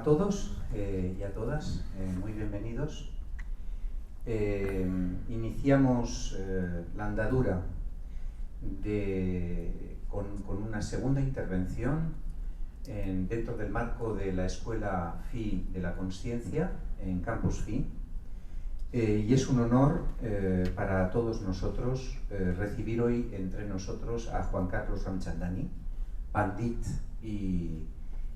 todos y a todas, muy bienvenidos. Iniciamos la andadura con una segunda intervención dentro del marco de la Escuela FI de la Consciencia en Campus FI. Y es un honor para todos nosotros recibir hoy entre nosotros a Juan Carlos Ramchandani, pandit y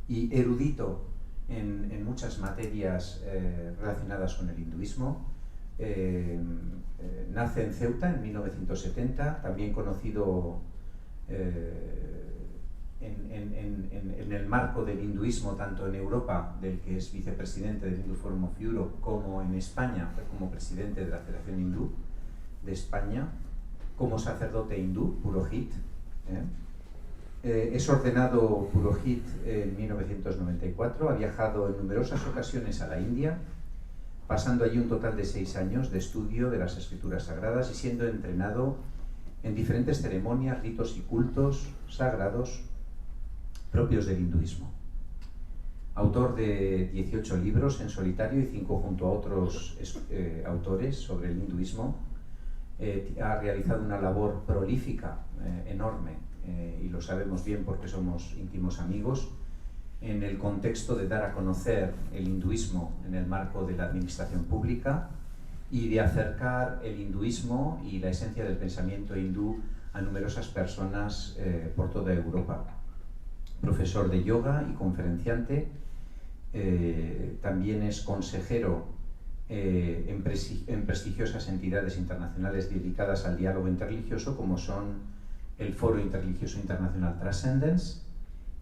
erudito en muchas materias relacionadas con el hinduismo. Nace en Ceuta en 1970, también conocido en el marco del hinduismo, tanto en Europa, del que es vicepresidente del Hindu Forum of Europe, como en España, como presidente de la Federación Hindú de España, como sacerdote hindú, Purohit. Es ordenado Purohit en 1994, ha viajado en numerosas ocasiones a la India, pasando allí un total de 6 años de estudio de las escrituras sagradas y siendo entrenado en diferentes ceremonias, ritos y cultos sagrados propios del hinduismo. Autor de 18 libros en solitario y 5 junto a otros autores sobre el hinduismo, ha realizado una labor prolífica, enorme, y lo sabemos bien porque somos íntimos amigos, en el contexto de dar a conocer el hinduismo en el marco de la administración pública y de acercar el hinduismo y la esencia del pensamiento hindú a numerosas personas por toda Europa. Profesor de yoga y conferenciante, también es consejero en prestigiosas entidades internacionales dedicadas al diálogo interreligioso, como son el Foro Interreligioso Internacional Transcendence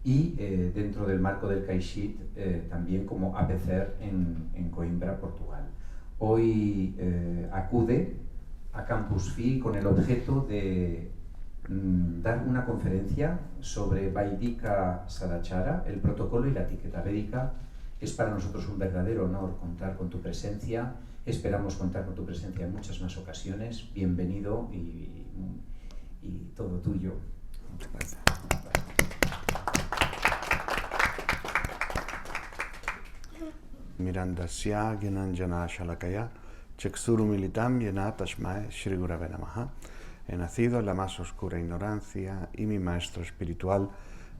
y dentro del marco del CAIXIT también como APCER en Coimbra, Portugal. Hoy acude a Campus FI con el objeto de dar una conferencia sobre Vaidika Sadachara, el protocolo y la etiqueta védica. Es para nosotros un verdadero honor contar con tu presencia. Esperamos contar con tu presencia en muchas más ocasiones. Bienvenido y todo tuyo. Muchas gracias. Mirandasya Gyananjana Shalakaya Chakshuru Militam Yana Tashmai Shri Gurave Namaha. He nacido en la más oscura ignorancia y mi maestro espiritual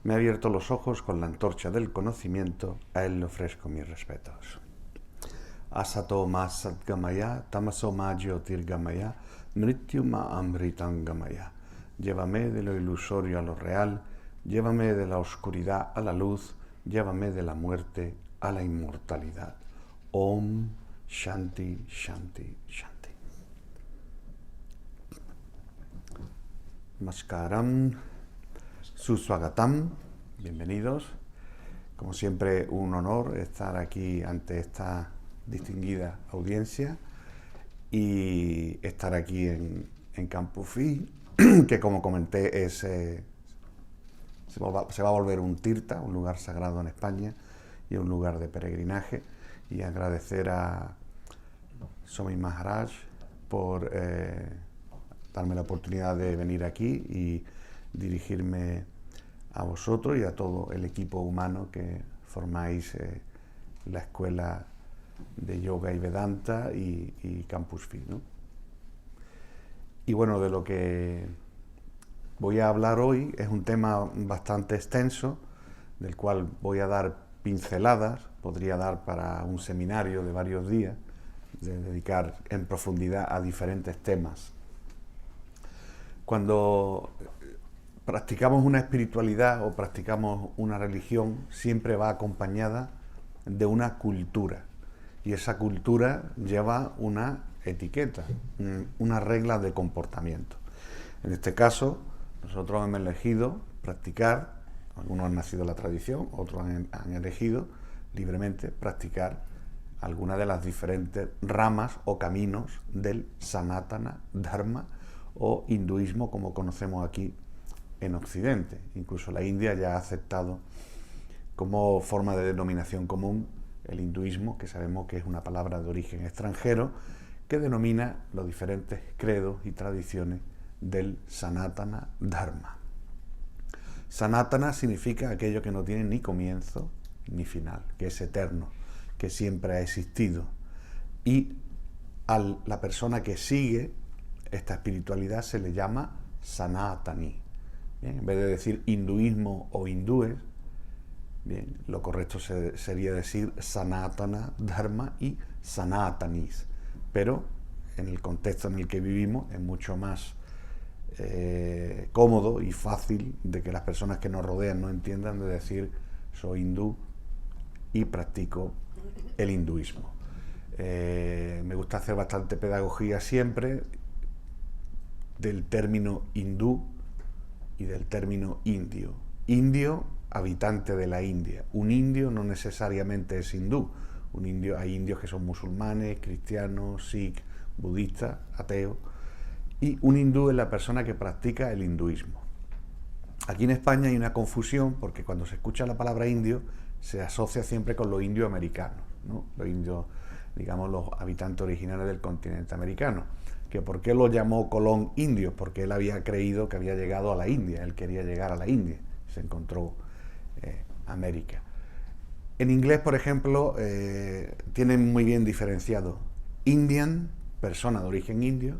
me ha abierto los ojos con la antorcha del conocimiento. A él le ofrezco mis respetos. Asato ma Satgamaya Tamaso ma Jyotirgamaya Mrityu ma Amritangamaya. Llévame de lo ilusorio a lo real, llévame de la oscuridad a la luz, llévame de la muerte a la inmortalidad. Om Shanti Shanti Shanti. Namaskaram, Suswagatam, bienvenidos. Como siempre, un honor estar aquí ante esta distinguida audiencia y estar aquí en Campus FI, que como comenté se va a volver un tirta, un lugar sagrado en España y un lugar de peregrinaje, y agradecer a Swami Maharaj por darme la oportunidad de venir aquí y dirigirme a vosotros y a todo el equipo humano que formáis la Escuela de Yoga y Vedanta y Campus FI, ¿no? Y bueno, de lo que voy a hablar hoy es un tema bastante extenso, del cual voy a dar pinceladas, podría dar para un seminario de varios días, de dedicar en profundidad a diferentes temas. Cuando practicamos una espiritualidad o practicamos una religión, siempre va acompañada de una cultura, y esa cultura lleva una etiqueta, una regla de comportamiento. En este caso, nosotros hemos elegido practicar, algunos han nacido en la tradición, otros han elegido libremente practicar alguna de las diferentes ramas o caminos del Sanatana Dharma o hinduismo, como conocemos aquí en Occidente. Incluso la India ya ha aceptado como forma de denominación común el hinduismo, que sabemos que es una palabra de origen extranjero, que denomina los diferentes credos y tradiciones del Sanatana Dharma. Sanatana significa aquello que no tiene ni comienzo ni final, que es eterno, que siempre ha existido. Y a la persona que sigue esta espiritualidad se le llama Sanatani. Bien, en vez de decir hinduismo o hindúes, bien, lo correcto sería decir Sanatana Dharma y Sanatanis. Pero en el contexto en el que vivimos es mucho más cómodo y fácil de que las personas que nos rodean no entiendan de decir soy hindú y practico el hinduismo. Me gusta hacer bastante pedagogía siempre del término hindú y del término indio. Indio, habitante de la India. Un indio no necesariamente es hindú. Un indio, hay indios que son musulmanes, cristianos, sikh, budistas, ateos. Y un hindú es la persona que practica el hinduismo. Aquí en España hay una confusión porque cuando se escucha la palabra indio se asocia siempre con los indios americanos, ¿no? Los indios, digamos, los habitantes originarios del continente americano. Que ¿por qué lo llamó Colón indio? Porque él había creído que había llegado a la India, él quería llegar a la India, se encontró América. En inglés, por ejemplo, tienen muy bien diferenciado Indian, persona de origen indio,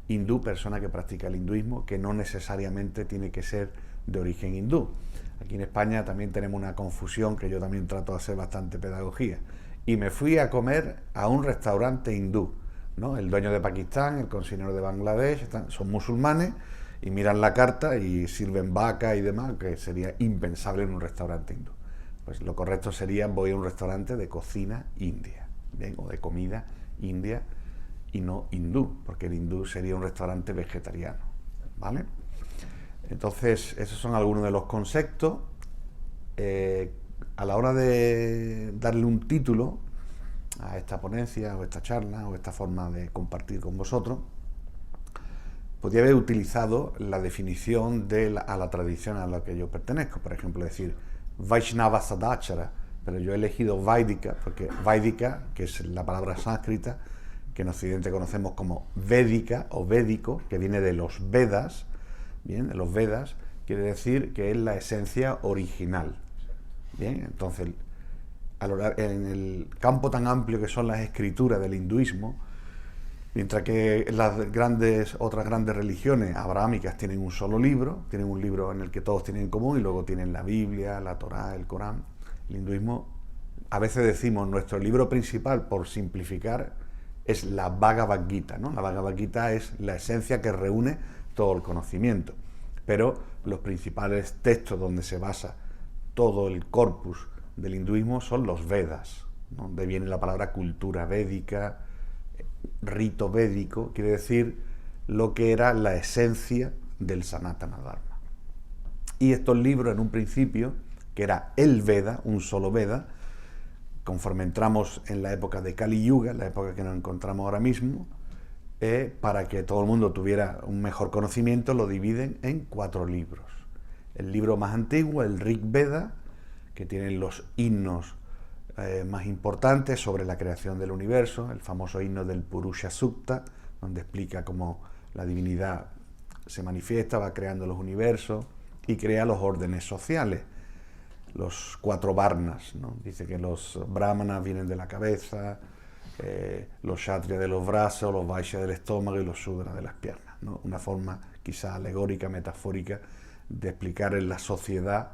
hindú, persona que practica el hinduismo, que no necesariamente tiene que ser de origen hindú. Aquí en España también tenemos una confusión que yo también trato de hacer bastante pedagogía. Y me fui a comer a un restaurante hindú, ¿no? El dueño de Pakistán, el cocinero de Bangladesh, son musulmanes y miran la carta y sirven vaca y demás, que sería impensable en un restaurante hindú. Pues lo correcto sería voy a un restaurante de cocina india, ¿bien? O de comida india y no hindú, porque el hindú sería un restaurante vegetariano, ¿vale? Entonces, esos son algunos de los conceptos. A la hora de darle un título a esta ponencia, o esta charla, o esta forma de compartir con vosotros, podría haber utilizado la definición a la tradición a la que yo pertenezco, por ejemplo, decir Vaishnava Sadachara, pero yo he elegido Vaidika, porque Vaidika, que es la palabra sánscrita, que en Occidente conocemos como Védica o Védico, que viene de los Vedas, bien, de los Vedas, quiere decir que es la esencia original. Bien, entonces, en el campo tan amplio que son las escrituras del hinduismo, mientras que las otras grandes religiones abrahámicas tienen un solo libro, tienen un libro en el que todos tienen en común, y luego tienen la Biblia, la Torá, el Corán. El hinduismo, a veces decimos, nuestro libro principal, por simplificar, es la Bhagavad Gita, ¿no? La Bhagavad Gita es la esencia que reúne todo el conocimiento, pero los principales textos donde se basa todo el corpus del hinduismo son los Vedas, ¿no? Donde viene la palabra cultura védica, rito védico, quiere decir lo que era la esencia del Sanatana Dharma. Y estos libros, en un principio, que era el Veda, un solo Veda, conforme entramos en la época de Kali Yuga, la época que nos encontramos ahora mismo, para que todo el mundo tuviera un mejor conocimiento, lo dividen en 4 libros. El libro más antiguo, el Rig Veda, que tiene los himnos más importantes sobre la creación del universo, el famoso himno del Purusha Sukta, donde explica cómo la divinidad se manifiesta, va creando los universos y crea los órdenes sociales, los 4 varnas, ¿no? Dice que los brahmanas vienen de la cabeza, los kshatriyas de los brazos, los vaishyas del estómago y los sudras de las piernas, ¿no? Una forma quizá alegórica, metafórica, de explicar en la sociedad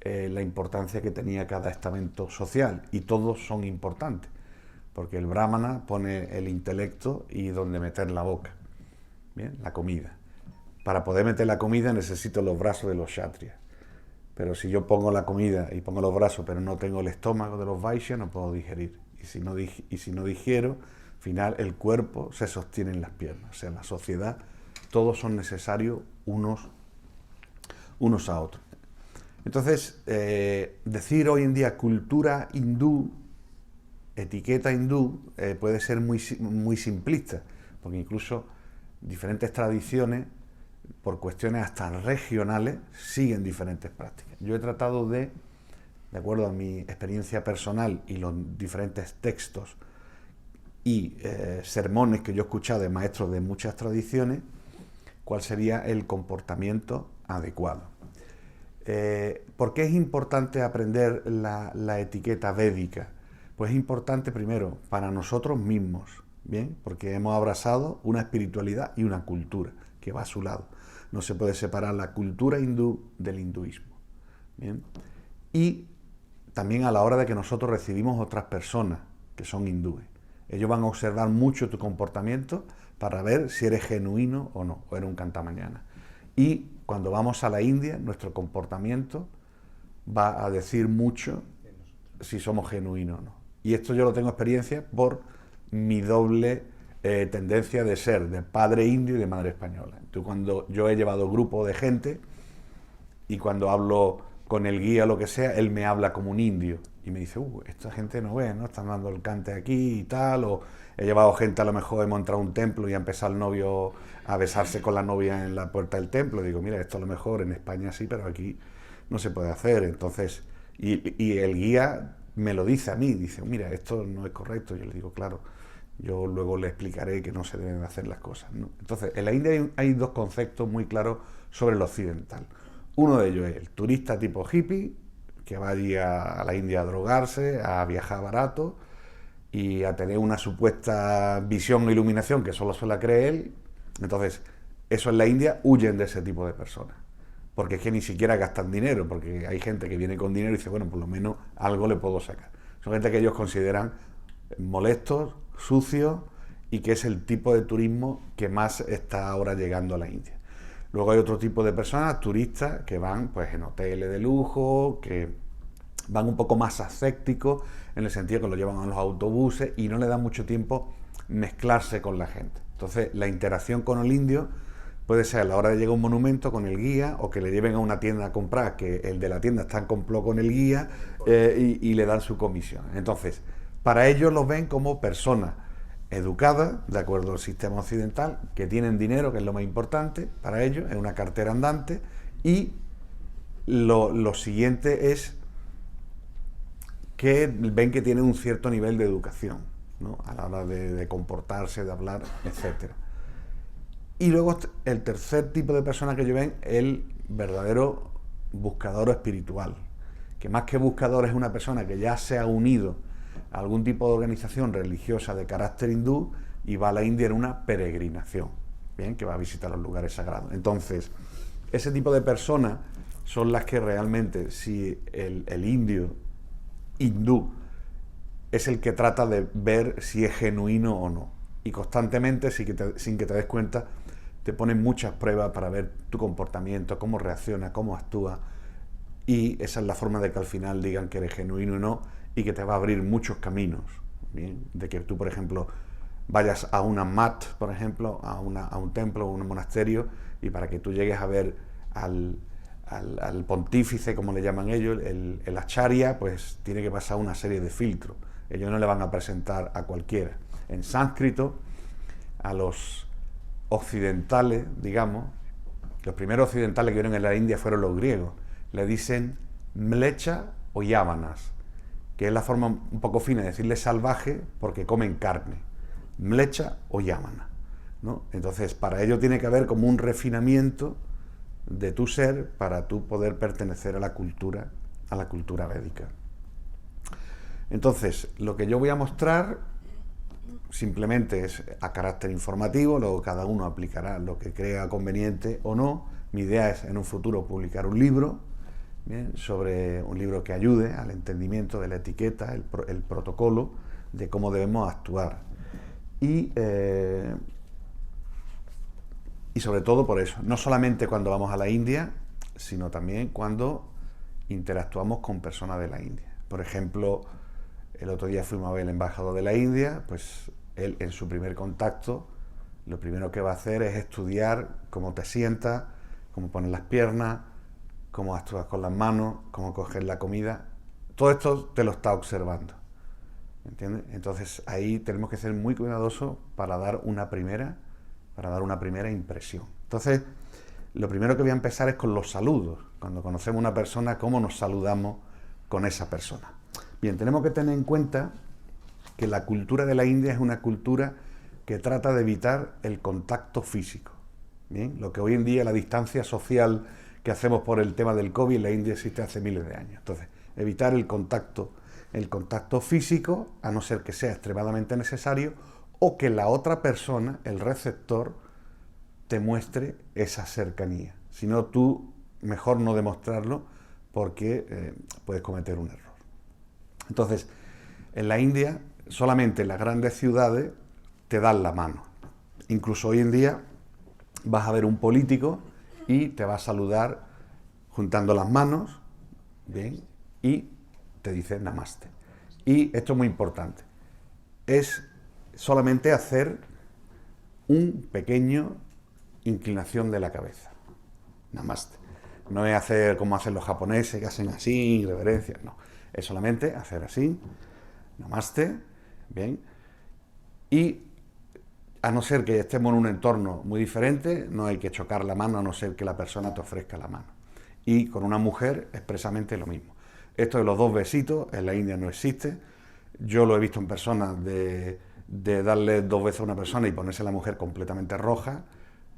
la importancia que tenía cada estamento social, y todos son importantes, porque el brahmana pone el intelecto y donde meter la boca, bien, la comida. Para poder meter la comida necesito los brazos de los kshatriyas, pero si yo pongo la comida y pongo los brazos pero no tengo el estómago de los vaishyas, no puedo digerir, y si no digiero, al final el cuerpo se sostiene en las piernas. O sea, en la sociedad todos son necesarios unos a otros. Entonces, decir hoy en día cultura hindú, etiqueta hindú, puede ser muy simplista, porque incluso diferentes tradiciones, por cuestiones hasta regionales, siguen diferentes prácticas. Yo he tratado de acuerdo a mi experiencia personal y los diferentes textos y sermones que yo he escuchado de maestros de muchas tradiciones, cuál sería el comportamiento adecuado. ¿Por qué es importante aprender la etiqueta védica? Pues es importante primero para nosotros mismos, ¿bien? Porque hemos abrazado una espiritualidad y una cultura que va a su lado. No se puede separar la cultura hindú del hinduismo, ¿bien? Y también a la hora de que nosotros recibimos otras personas que son hindúes. Ellos van a observar mucho tu comportamiento para ver si eres genuino o no, o eres un cantamañana. Y cuando vamos a la India, nuestro comportamiento va a decir mucho si somos genuinos o no. Y esto yo lo tengo experiencia por mi doble tendencia de ser de padre indio y de madre española. Entonces, cuando yo he llevado grupo de gente y cuando hablo con el guía o lo que sea, él me habla como un indio y me dice, esta gente no ve, ¿no? Están dando el cante aquí y tal, o he llevado gente, a lo mejor hemos entrado a un templo y ha empezado el novio a besarse con la novia en la puerta del templo. Digo, mira, esto a lo mejor en España sí, pero aquí no se puede hacer. Entonces, y el guía me lo dice a mí, dice, mira, esto no es correcto. Yo le digo, claro, yo luego le explicaré que no se deben hacer las cosas, ¿no? Entonces, en la India hay dos conceptos muy claros sobre lo occidental. Uno de ellos es el turista tipo hippie, que va allí a la India a drogarse, a viajar barato y a tener una supuesta visión o iluminación que solo se la cree él. Entonces, eso en la India huyen de ese tipo de personas, porque es que ni siquiera gastan dinero, porque hay gente que viene con dinero y dice, bueno, por lo menos algo le puedo sacar. Son gente que ellos consideran molestos, sucios, y que es el tipo de turismo que más está ahora llegando a la India. Luego hay otro tipo de personas, turistas, que van pues en hoteles de lujo, que van un poco más ascéticos, en el sentido que lo llevan a los autobuses y no le dan mucho tiempo mezclarse con la gente. Entonces, la interacción con el indio puede ser a la hora de llegar a un monumento con el guía, o que le lleven a una tienda a comprar, que el de la tienda está en complot con el guía, y le dan su comisión. Entonces, para ellos los ven como personas educadas, de acuerdo al sistema occidental, que tienen dinero, que es lo más importante para ellos, es una cartera andante, y lo siguiente es que ven que tienen un cierto nivel de educación, ¿no? A la hora de comportarse, de hablar, etc. Y luego el tercer tipo de persona que ellos ven, el verdadero buscador espiritual, que más que buscador es una persona que ya se ha unido a algún tipo de organización religiosa de carácter hindú y va a la India en una peregrinación, bien, que va a visitar los lugares sagrados. Entonces, ese tipo de personas son las que realmente, si el indio hindú es el que trata de ver si es genuino o no, y constantemente, sin que te des cuenta, te ponen muchas pruebas para ver tu comportamiento, cómo reacciona, cómo actúa, y esa es la forma de que al final digan que eres genuino o no, y que te va a abrir muchos caminos, ¿bien? De que tú, por ejemplo, vayas a una mat, por ejemplo, a un templo o un monasterio, y para que tú llegues a ver al pontífice, como le llaman ellos, el acharya, pues tiene que pasar una serie de filtros. Ellos no le van a presentar a cualquiera. En sánscrito, a los occidentales, digamos, los primeros occidentales que vieron en la India fueron los griegos, le dicen mlecha o yávanas, que es la forma un poco fina de decirle salvaje porque comen carne, mlecha o yámana, ¿no? Entonces, para ello tiene que haber como un refinamiento de tu ser para tú poder pertenecer a la cultura védica. Entonces, lo que yo voy a mostrar simplemente es a carácter informativo, luego cada uno aplicará lo que crea conveniente o no. Mi idea es en un futuro publicar un libro, ¿bien? Sobre un libro que ayude al entendimiento de la etiqueta, el protocolo de cómo debemos actuar. Y sobre todo por eso, no solamente cuando vamos a la India, sino también cuando interactuamos con personas de la India. Por ejemplo, el otro día fuimos a ver al embajador de la India, pues él en su primer contacto, lo primero que va a hacer es estudiar cómo te sientas, cómo pones las piernas, cómo actúas con las manos, cómo coges la comida. Todo esto te lo está observando, ¿entiendes? Entonces ahí tenemos que ser muy cuidadosos para dar una primera impresión. Entonces, lo primero que voy a empezar es con los saludos. Cuando conocemos a una persona, cómo nos saludamos con esa persona. Bien, tenemos que tener en cuenta que la cultura de la India es una cultura que trata de evitar el contacto físico. Bien, lo que hoy en día la distancia social que hacemos por el tema del COVID en la India existe hace miles de años. Entonces, evitar el contacto físico, a no ser que sea extremadamente necesario, o que la otra persona, el receptor, te muestre esa cercanía. Si no, tú mejor no demostrarlo porque puedes cometer un error. Entonces, en la India, solamente en las grandes ciudades te dan la mano. Incluso hoy en día vas a ver un político y te va a saludar juntando las manos, bien, y te dice namaste. Y esto es muy importante. Es solamente hacer un pequeño inclinación de la cabeza. Namaste. No es hacer como hacen los japoneses, que hacen así, reverencias, no. Es solamente hacer así, namaste, bien. Y a no ser que estemos en un entorno muy diferente, no hay que chocar la mano a no ser que la persona te ofrezca la mano. Y con una mujer expresamente lo mismo. Esto de los 2 besitos en la India no existe. Yo lo he visto en personas de darle 2 besos a una persona y ponerse la mujer completamente roja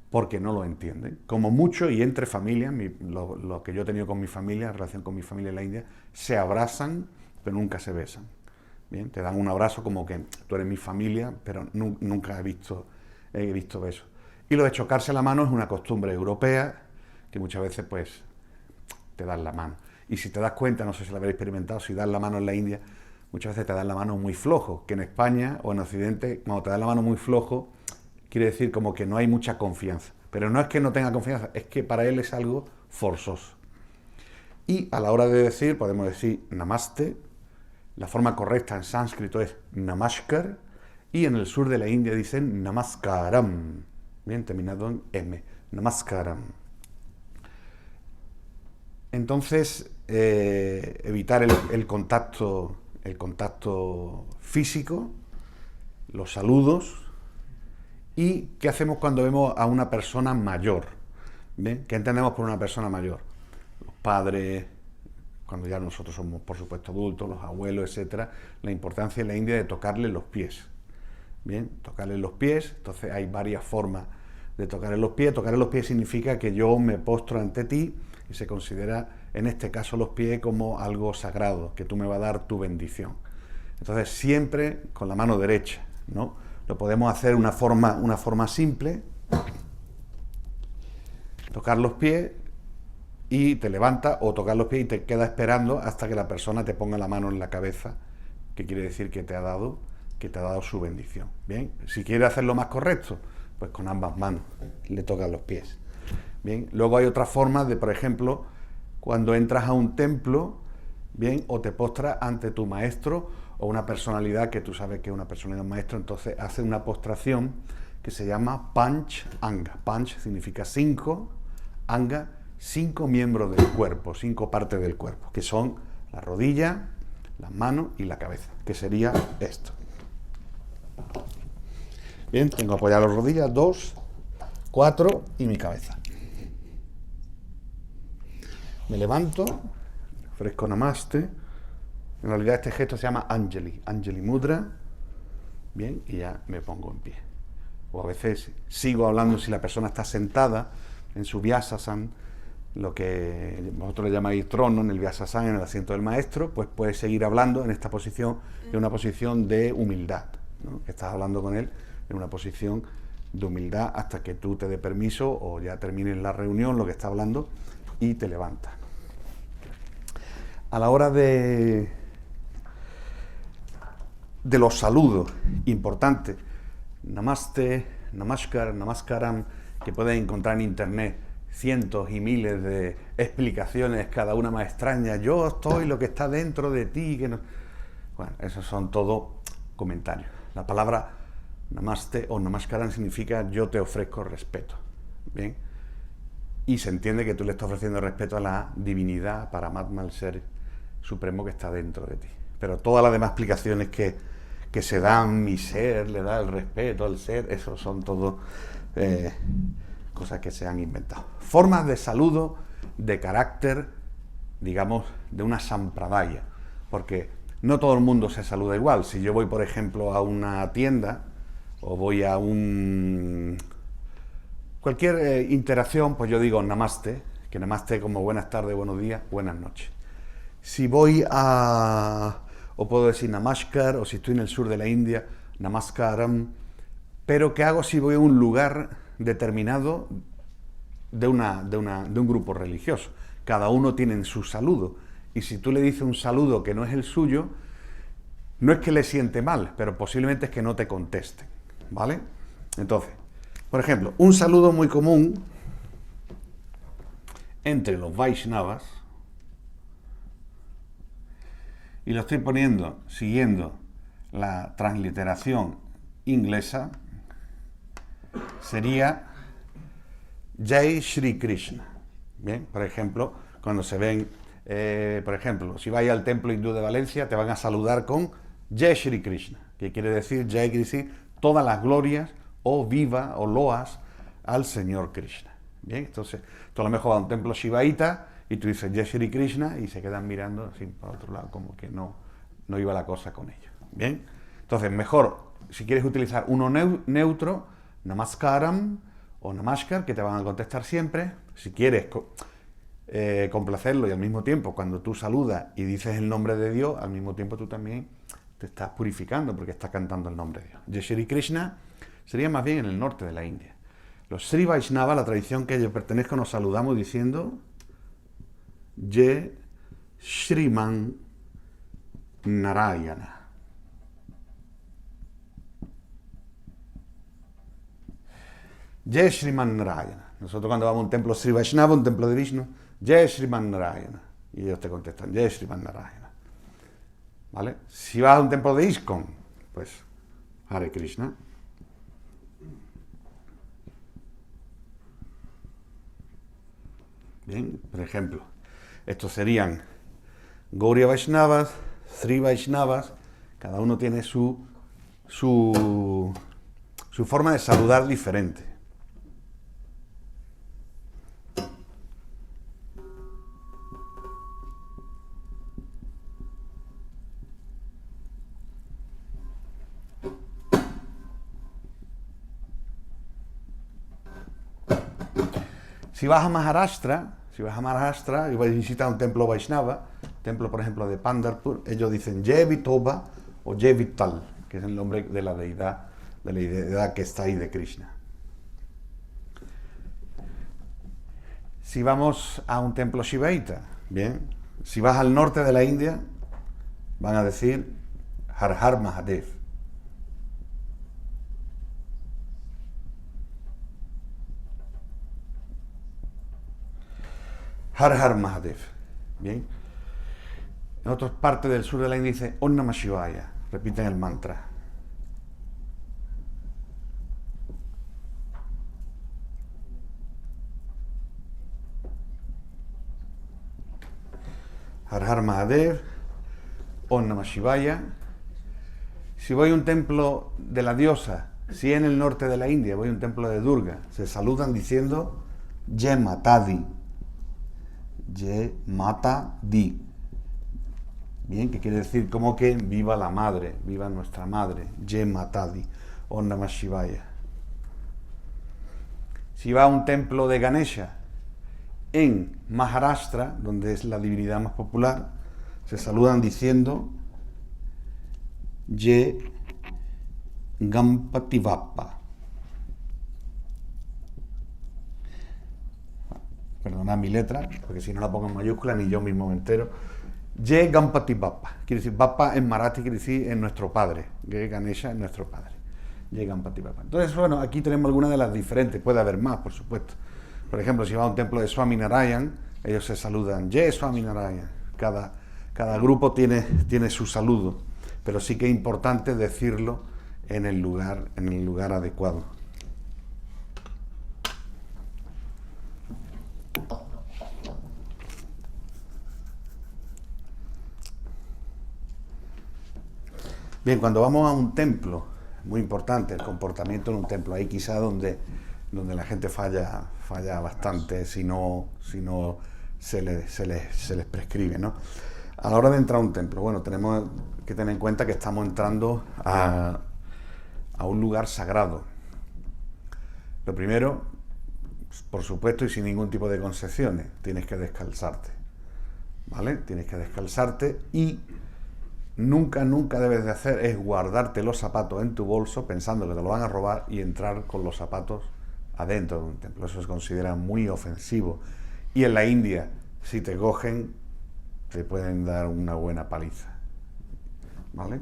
porque no lo entienden. Como mucho, y entre familias, lo que yo he tenido con mi familia, en relación con mi familia en la India, se abrazan, pero nunca se besan. Bien, te dan un abrazo como que tú eres mi familia, pero nunca he visto besos. Y lo de chocarse la mano es una costumbre europea, que muchas veces pues te dan la mano. Y si te das cuenta, no sé si lo habréis experimentado, si das la mano en la India, muchas veces te dan la mano muy flojo, que en España o en Occidente, cuando te dan la mano muy flojo, quiere decir como que no hay mucha confianza. Pero no es que no tenga confianza, es que para él es algo forzoso. Y a la hora de decir, podemos decir namaste. La forma correcta en sánscrito es namaskar, y en el sur de la India dicen namaskaram, bien, terminado en M, namaskaram. Entonces, evitar el contacto físico, los saludos. ¿Y qué hacemos cuando vemos a una persona mayor? ¿Bien? ¿Qué entendemos por una persona mayor? Los padres, cuando ya nosotros somos, por supuesto, adultos, los abuelos, etcétera, la importancia en la India de tocarle los pies. Bien, tocarle los pies. Entonces hay varias formas de tocarle los pies. Tocarle los pies significa que yo me postro ante ti y se considera, en este caso, los pies como algo sagrado, que tú me vas a dar tu bendición. Entonces siempre con la mano derecha, ¿no? Lo podemos hacer una forma simple, tocar los pies y te levantas, o tocar los pies y te quedas esperando hasta que la persona te ponga la mano en la cabeza, que quiere decir que te ha dado su bendición. Bien, si quiere hacerlo más correcto, pues con ambas manos le tocas los pies. Bien, luego hay otras formas de, por ejemplo, cuando entras a un templo, bien, o te postras ante tu maestro o una personalidad que tú sabes que es una personalidad maestro, entonces hace una postración que se llama Panch Anga. Panch significa 5, Anga, 5 miembros del cuerpo, 5 partes del cuerpo, que son la rodilla, las manos y la cabeza, que sería esto. Bien, tengo apoyadas las rodillas, 2, 4 y mi cabeza. Me levanto, ofrezco namaste. En realidad este gesto se llama Anjali, Anjali Mudra, bien, y ya me pongo en pie. O a veces sigo hablando si la persona está sentada en su Vyasasana, lo que vosotros le llamáis trono, en el Vyasasana, en el asiento del maestro, pues puedes seguir hablando en esta posición, en una posición de humildad, ¿no? Estás hablando con él en una posición de humildad hasta que tú te dé permiso o ya termines la reunión, lo que está hablando, y te levantas. A la hora de los saludos, importante, namaste, namaskar, namaskaram, que puedes encontrar en internet cientos y miles de explicaciones, cada una más extraña. Yo estoy lo que está dentro de ti, que no. Bueno, esos son todos comentarios. La palabra namaste o namaskaram significa yo te ofrezco respeto, bien, y se entiende que tú le estás ofreciendo respeto a la divinidad, Paramatma, el ser supremo que está dentro de ti. Pero todas las demás explicaciones que se dan, mi ser, le da el respeto al ser, eso son todo cosas que se han inventado. Formas de saludo de carácter, digamos, de una sampradaya, porque no todo el mundo se saluda igual. Si yo voy, por ejemplo, a una tienda o voy a cualquier interacción, pues yo digo namaste, que namaste como buenas tardes, buenos días, buenas noches. Si voy a, o puedo decir namaskar, o si estoy en el sur de la India, namaskaram, pero ¿qué hago si voy a un lugar determinado de un grupo religioso? Cada uno tiene su saludo, y si tú le dices un saludo que no es el suyo, no es que le siente mal, pero posiblemente es que no te contesten, ¿vale? Entonces, por ejemplo, un saludo muy común entre los Vaishnavas, y lo estoy poniendo siguiendo la transliteración inglesa, sería Jai Shri Krishna. Bien, por ejemplo, cuando se ven, por ejemplo, si vais al templo hindú de Valencia, te van a saludar con Jai Shri Krishna, que quiere decir, Jai quiere decir todas las glorias, o viva, o loas al Señor Krishna. Bien, entonces, tú a lo mejor vas a un templo shivaíta y tú dices Jai Shri Krishna y se quedan mirando así para otro lado, como que no iba la cosa con ellos. Bien, entonces mejor, si quieres utilizar uno neutro, namaskaram o namaskar, que te van a contestar siempre. Si quieres complacerlo y al mismo tiempo, cuando tú saludas y dices el nombre de Dios, al mismo tiempo tú también te estás purificando porque estás cantando el nombre de Dios. Jai Shri Krishna sería más bien en el norte de la India. Los Sri Vaishnava, la tradición que yo pertenezco, nos saludamos diciendo Jai Shriman Narayana. Jai Shriman Narayana. Nosotros cuando vamos a un templo Sri Vaishnava, un templo de Vishnu, Jai Shriman Narayana. Y ellos te contestan Jai Shriman Narayana. ¿Vale? Si vas a un templo de ISKCON, pues Hare Krishna. Bien, por ejemplo, estos serían Gauriya Vaishnavas, Sri Vaishnavas, cada uno tiene su forma de saludar diferente. Si vas a Maharashtra y vas a visitar un templo Vaishnava, templo por ejemplo de Pandharpur, ellos dicen Jai Vitoba o Jai Vittal, que es el nombre de la deidad que está ahí de Krishna. Si vamos a un templo shivaíta, bien, si vas al norte de la India, van a decir Har Har Mahadev. Har Har Mahadev. Bien. En otras partes del sur de la India dice Om Namah Shivaya. Repiten el mantra. Har Har Mahadev, Om Namah Shivaya. Si voy a un templo de la diosa, si en el norte de la India voy a un templo de Durga, se saludan diciendo Jai Matadi. Jai Mata Di. Bien, que quiere decir como que viva la madre, viva nuestra madre. Jai Mata Di. Om Namah Shivaya. Si va a un templo de Ganesha en Maharashtra, donde es la divinidad más popular, se saludan diciendo Jai Gampati Bappa. Perdonad mi letra, porque si no la pongo en mayúscula ni yo mismo me entero. Jai Gampati Bappa. Quiere decir, Bappa en marathi quiere decir en nuestro padre. Jai Ganesha en nuestro padre. Jai Gampati Bappa. Entonces, bueno, aquí tenemos algunas de las diferentes. Puede haber más, por supuesto. Por ejemplo, si va a un templo de Swami Narayan, ellos se saludan Jai Swami Narayan. Cada grupo tiene su saludo, pero sí que es importante decirlo en el lugar adecuado. Bien, cuando vamos a un templo, muy importante el comportamiento en un templo, ahí quizá donde la gente falla bastante si no se les prescribe, ¿no? A la hora de entrar a un templo, bueno, tenemos que tener en cuenta que estamos entrando a un lugar sagrado. Lo primero, por supuesto, y sin ningún tipo de concesiones. Tienes que descalzarte, ¿vale? Tienes que descalzarte y nunca debes de hacer es guardarte los zapatos en tu bolso pensando que te lo van a robar y entrar con los zapatos adentro de un templo. Eso se considera muy ofensivo. Y en la India, si te cogen, te pueden dar una buena paliza, ¿vale?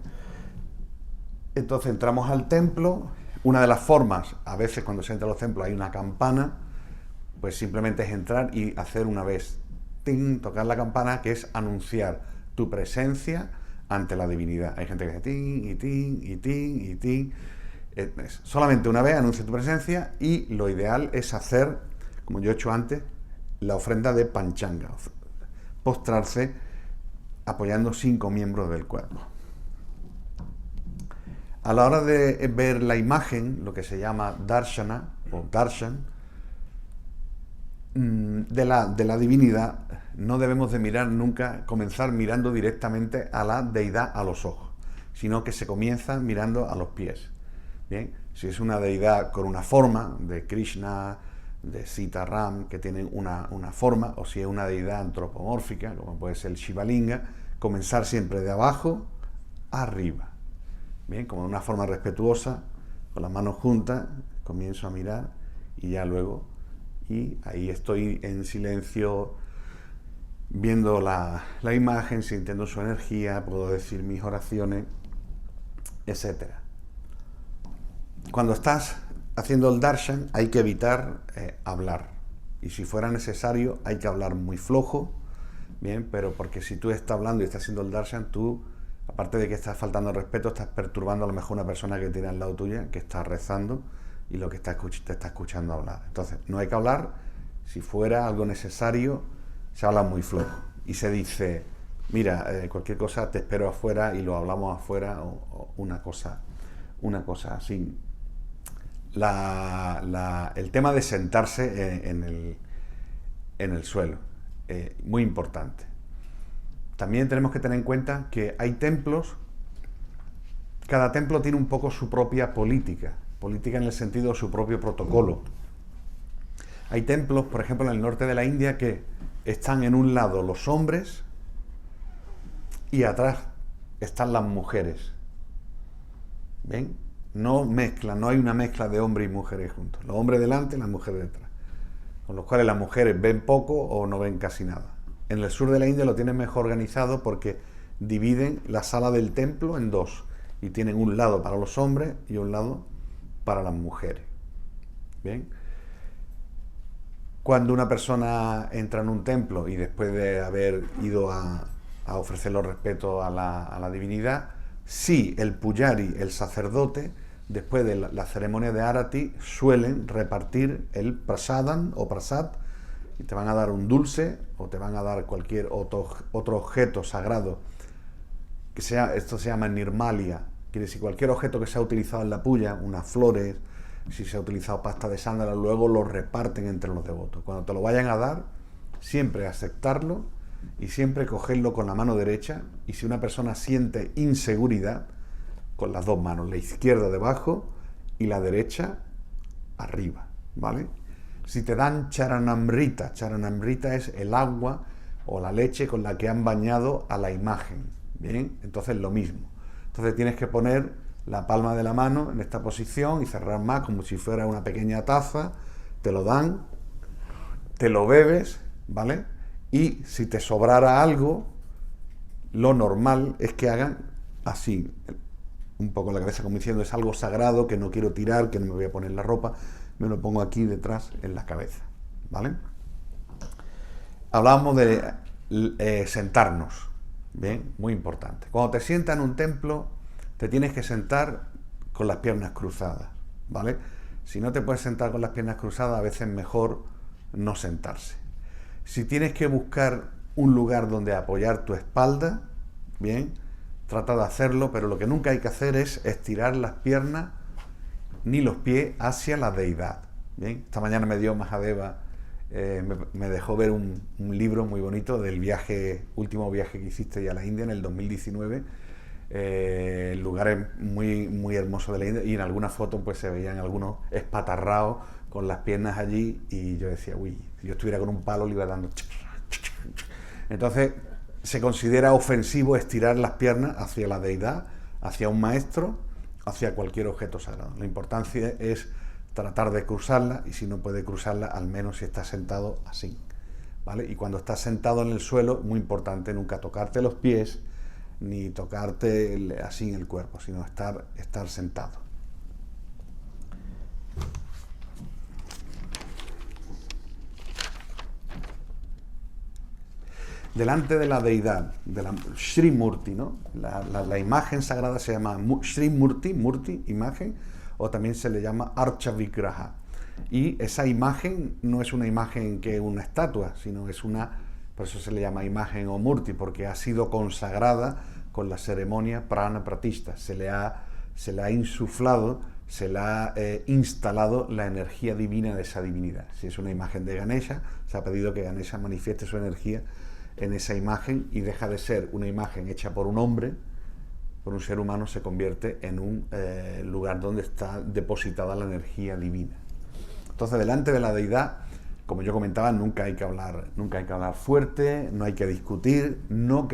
Entonces entramos al templo. Una de las formas, a veces cuando se entra a los templos hay una campana, pues simplemente es entrar y hacer una vez, ¡ting!, tocar la campana, que es anunciar tu presencia ante la divinidad. Hay gente que dice ting, y ting, y ting, y ting. Solamente una vez anuncia tu presencia, y lo ideal es hacer, como yo he hecho antes, la ofrenda de panchanga, postrarse apoyando 5 miembros del cuerpo. A la hora de ver la imagen, lo que se llama darshana o darshan, de la divinidad, no debemos de mirar nunca, comenzar mirando directamente a la deidad a los ojos, sino que se comienza mirando a los pies. Bien, si es una deidad con una forma, de Krishna, de Sita Ram, que tienen una forma, o si es una deidad antropomórfica, como puede ser el Shiva Linga, comenzar siempre de abajo arriba. Bien, como de una forma respetuosa, con las manos juntas, comienzo a mirar y ya luego, y ahí estoy en silencio, viendo la imagen, sintiendo su energía, puedo decir mis oraciones, etc. Cuando estás haciendo el darshan hay que evitar hablar, y si fuera necesario hay que hablar muy flojo, bien, pero porque si tú estás hablando y estás haciendo el darshan, tú, aparte de que estás faltando al respeto, estás perturbando a lo mejor una persona que tiene al lado tuya, que está rezando y lo que te está escuchando hablar. Entonces, no hay que hablar. Si fuera algo necesario, se habla muy flojo y se dice, mira, cualquier cosa te espero afuera y lo hablamos afuera, o una cosa así. El tema de sentarse en el suelo, muy importante. También tenemos que tener en cuenta que hay templos, cada templo tiene un poco su propia política en el sentido de su propio protocolo. Hay templos, por ejemplo, en el norte de la India, que están en un lado los hombres y atrás están las mujeres. ¿Ven? No mezclan, no hay una mezcla de hombres y mujeres juntos. Los hombres delante y las mujeres detrás. Con los cuales las mujeres ven poco o no ven casi nada. En el sur de la India lo tienen mejor organizado porque dividen la sala del templo en dos y tienen un lado para los hombres y un lado para las mujeres. Bien. Cuando una persona entra en un templo y después de haber ido a ofrecer los respetos a la divinidad, sí, el pujari, el sacerdote, después de la ceremonia de Arati, suelen repartir el prasadam o prasad, y te van a dar un dulce o te van a dar cualquier otro objeto sagrado, esto se llama nirmalia, quiere decir cualquier objeto que se ha utilizado en la puya, unas flores, si se ha utilizado pasta de sándalo, luego lo reparten entre los devotos. Cuando te lo vayan a dar, siempre aceptarlo y siempre cogerlo con la mano derecha, y si una persona siente inseguridad, con las dos manos, la izquierda debajo y la derecha arriba, ¿vale? Si te dan charanamrita es el agua o la leche con la que han bañado a la imagen, ¿bien? Entonces lo mismo. Entonces tienes que poner la palma de la mano en esta posición y cerrar más como si fuera una pequeña taza, te lo dan, te lo bebes, ¿vale? Y si te sobrara algo, lo normal es que hagan así, un poco la cabeza como diciendo, es algo sagrado que no quiero tirar, que no me voy a poner la ropa, me lo pongo aquí detrás en la cabeza, ¿vale? Hablábamos de sentarnos, ¿bien? Muy importante. Cuando te sientas en un templo, te tienes que sentar con las piernas cruzadas, ¿vale? Si no te puedes sentar con las piernas cruzadas, a veces es mejor no sentarse. Si tienes que buscar un lugar donde apoyar tu espalda, bien, trata de hacerlo, pero lo que nunca hay que hacer es estirar las piernas ni los pies hacia la deidad. Bien, esta mañana me dio Mahadeva, me dejó ver un libro muy bonito del último viaje que hiciste a la India en el 2019, lugares muy, muy hermosos de la India, y en algunas fotos pues se veían algunos espatarrados con las piernas allí, y yo decía, uy, si yo estuviera con un palo le iba dando. Entonces se considera ofensivo estirar las piernas hacia la deidad, hacia un maestro, hacia cualquier objeto sagrado. La importancia es tratar de cruzarla, y si no puede cruzarla, al menos si está sentado así, ¿vale? Y cuando estás sentado en el suelo, muy importante, nunca tocarte los pies ni tocarte así en el cuerpo, sino estar sentado. Delante de la deidad, de la Sri Murti, ¿no? La imagen sagrada se llama Sri Murti, Murti, imagen, o también se le llama Archa Vigraha. Y esa imagen no es una imagen que es una estatua, sino es por eso se le llama imagen o Murti, porque ha sido consagrada con la ceremonia Prana Pratishta. Se le ha insuflado, se le ha instalado la energía divina de esa divinidad. Si es una imagen de Ganesha, se ha pedido que Ganesha manifieste su energía en esa imagen, y deja de ser una imagen hecha por un hombre, por un ser humano, se convierte en un lugar donde está depositada la energía divina. Entonces, delante de la deidad, como yo comentaba, nunca hay que hablar fuerte, no hay que discutir, no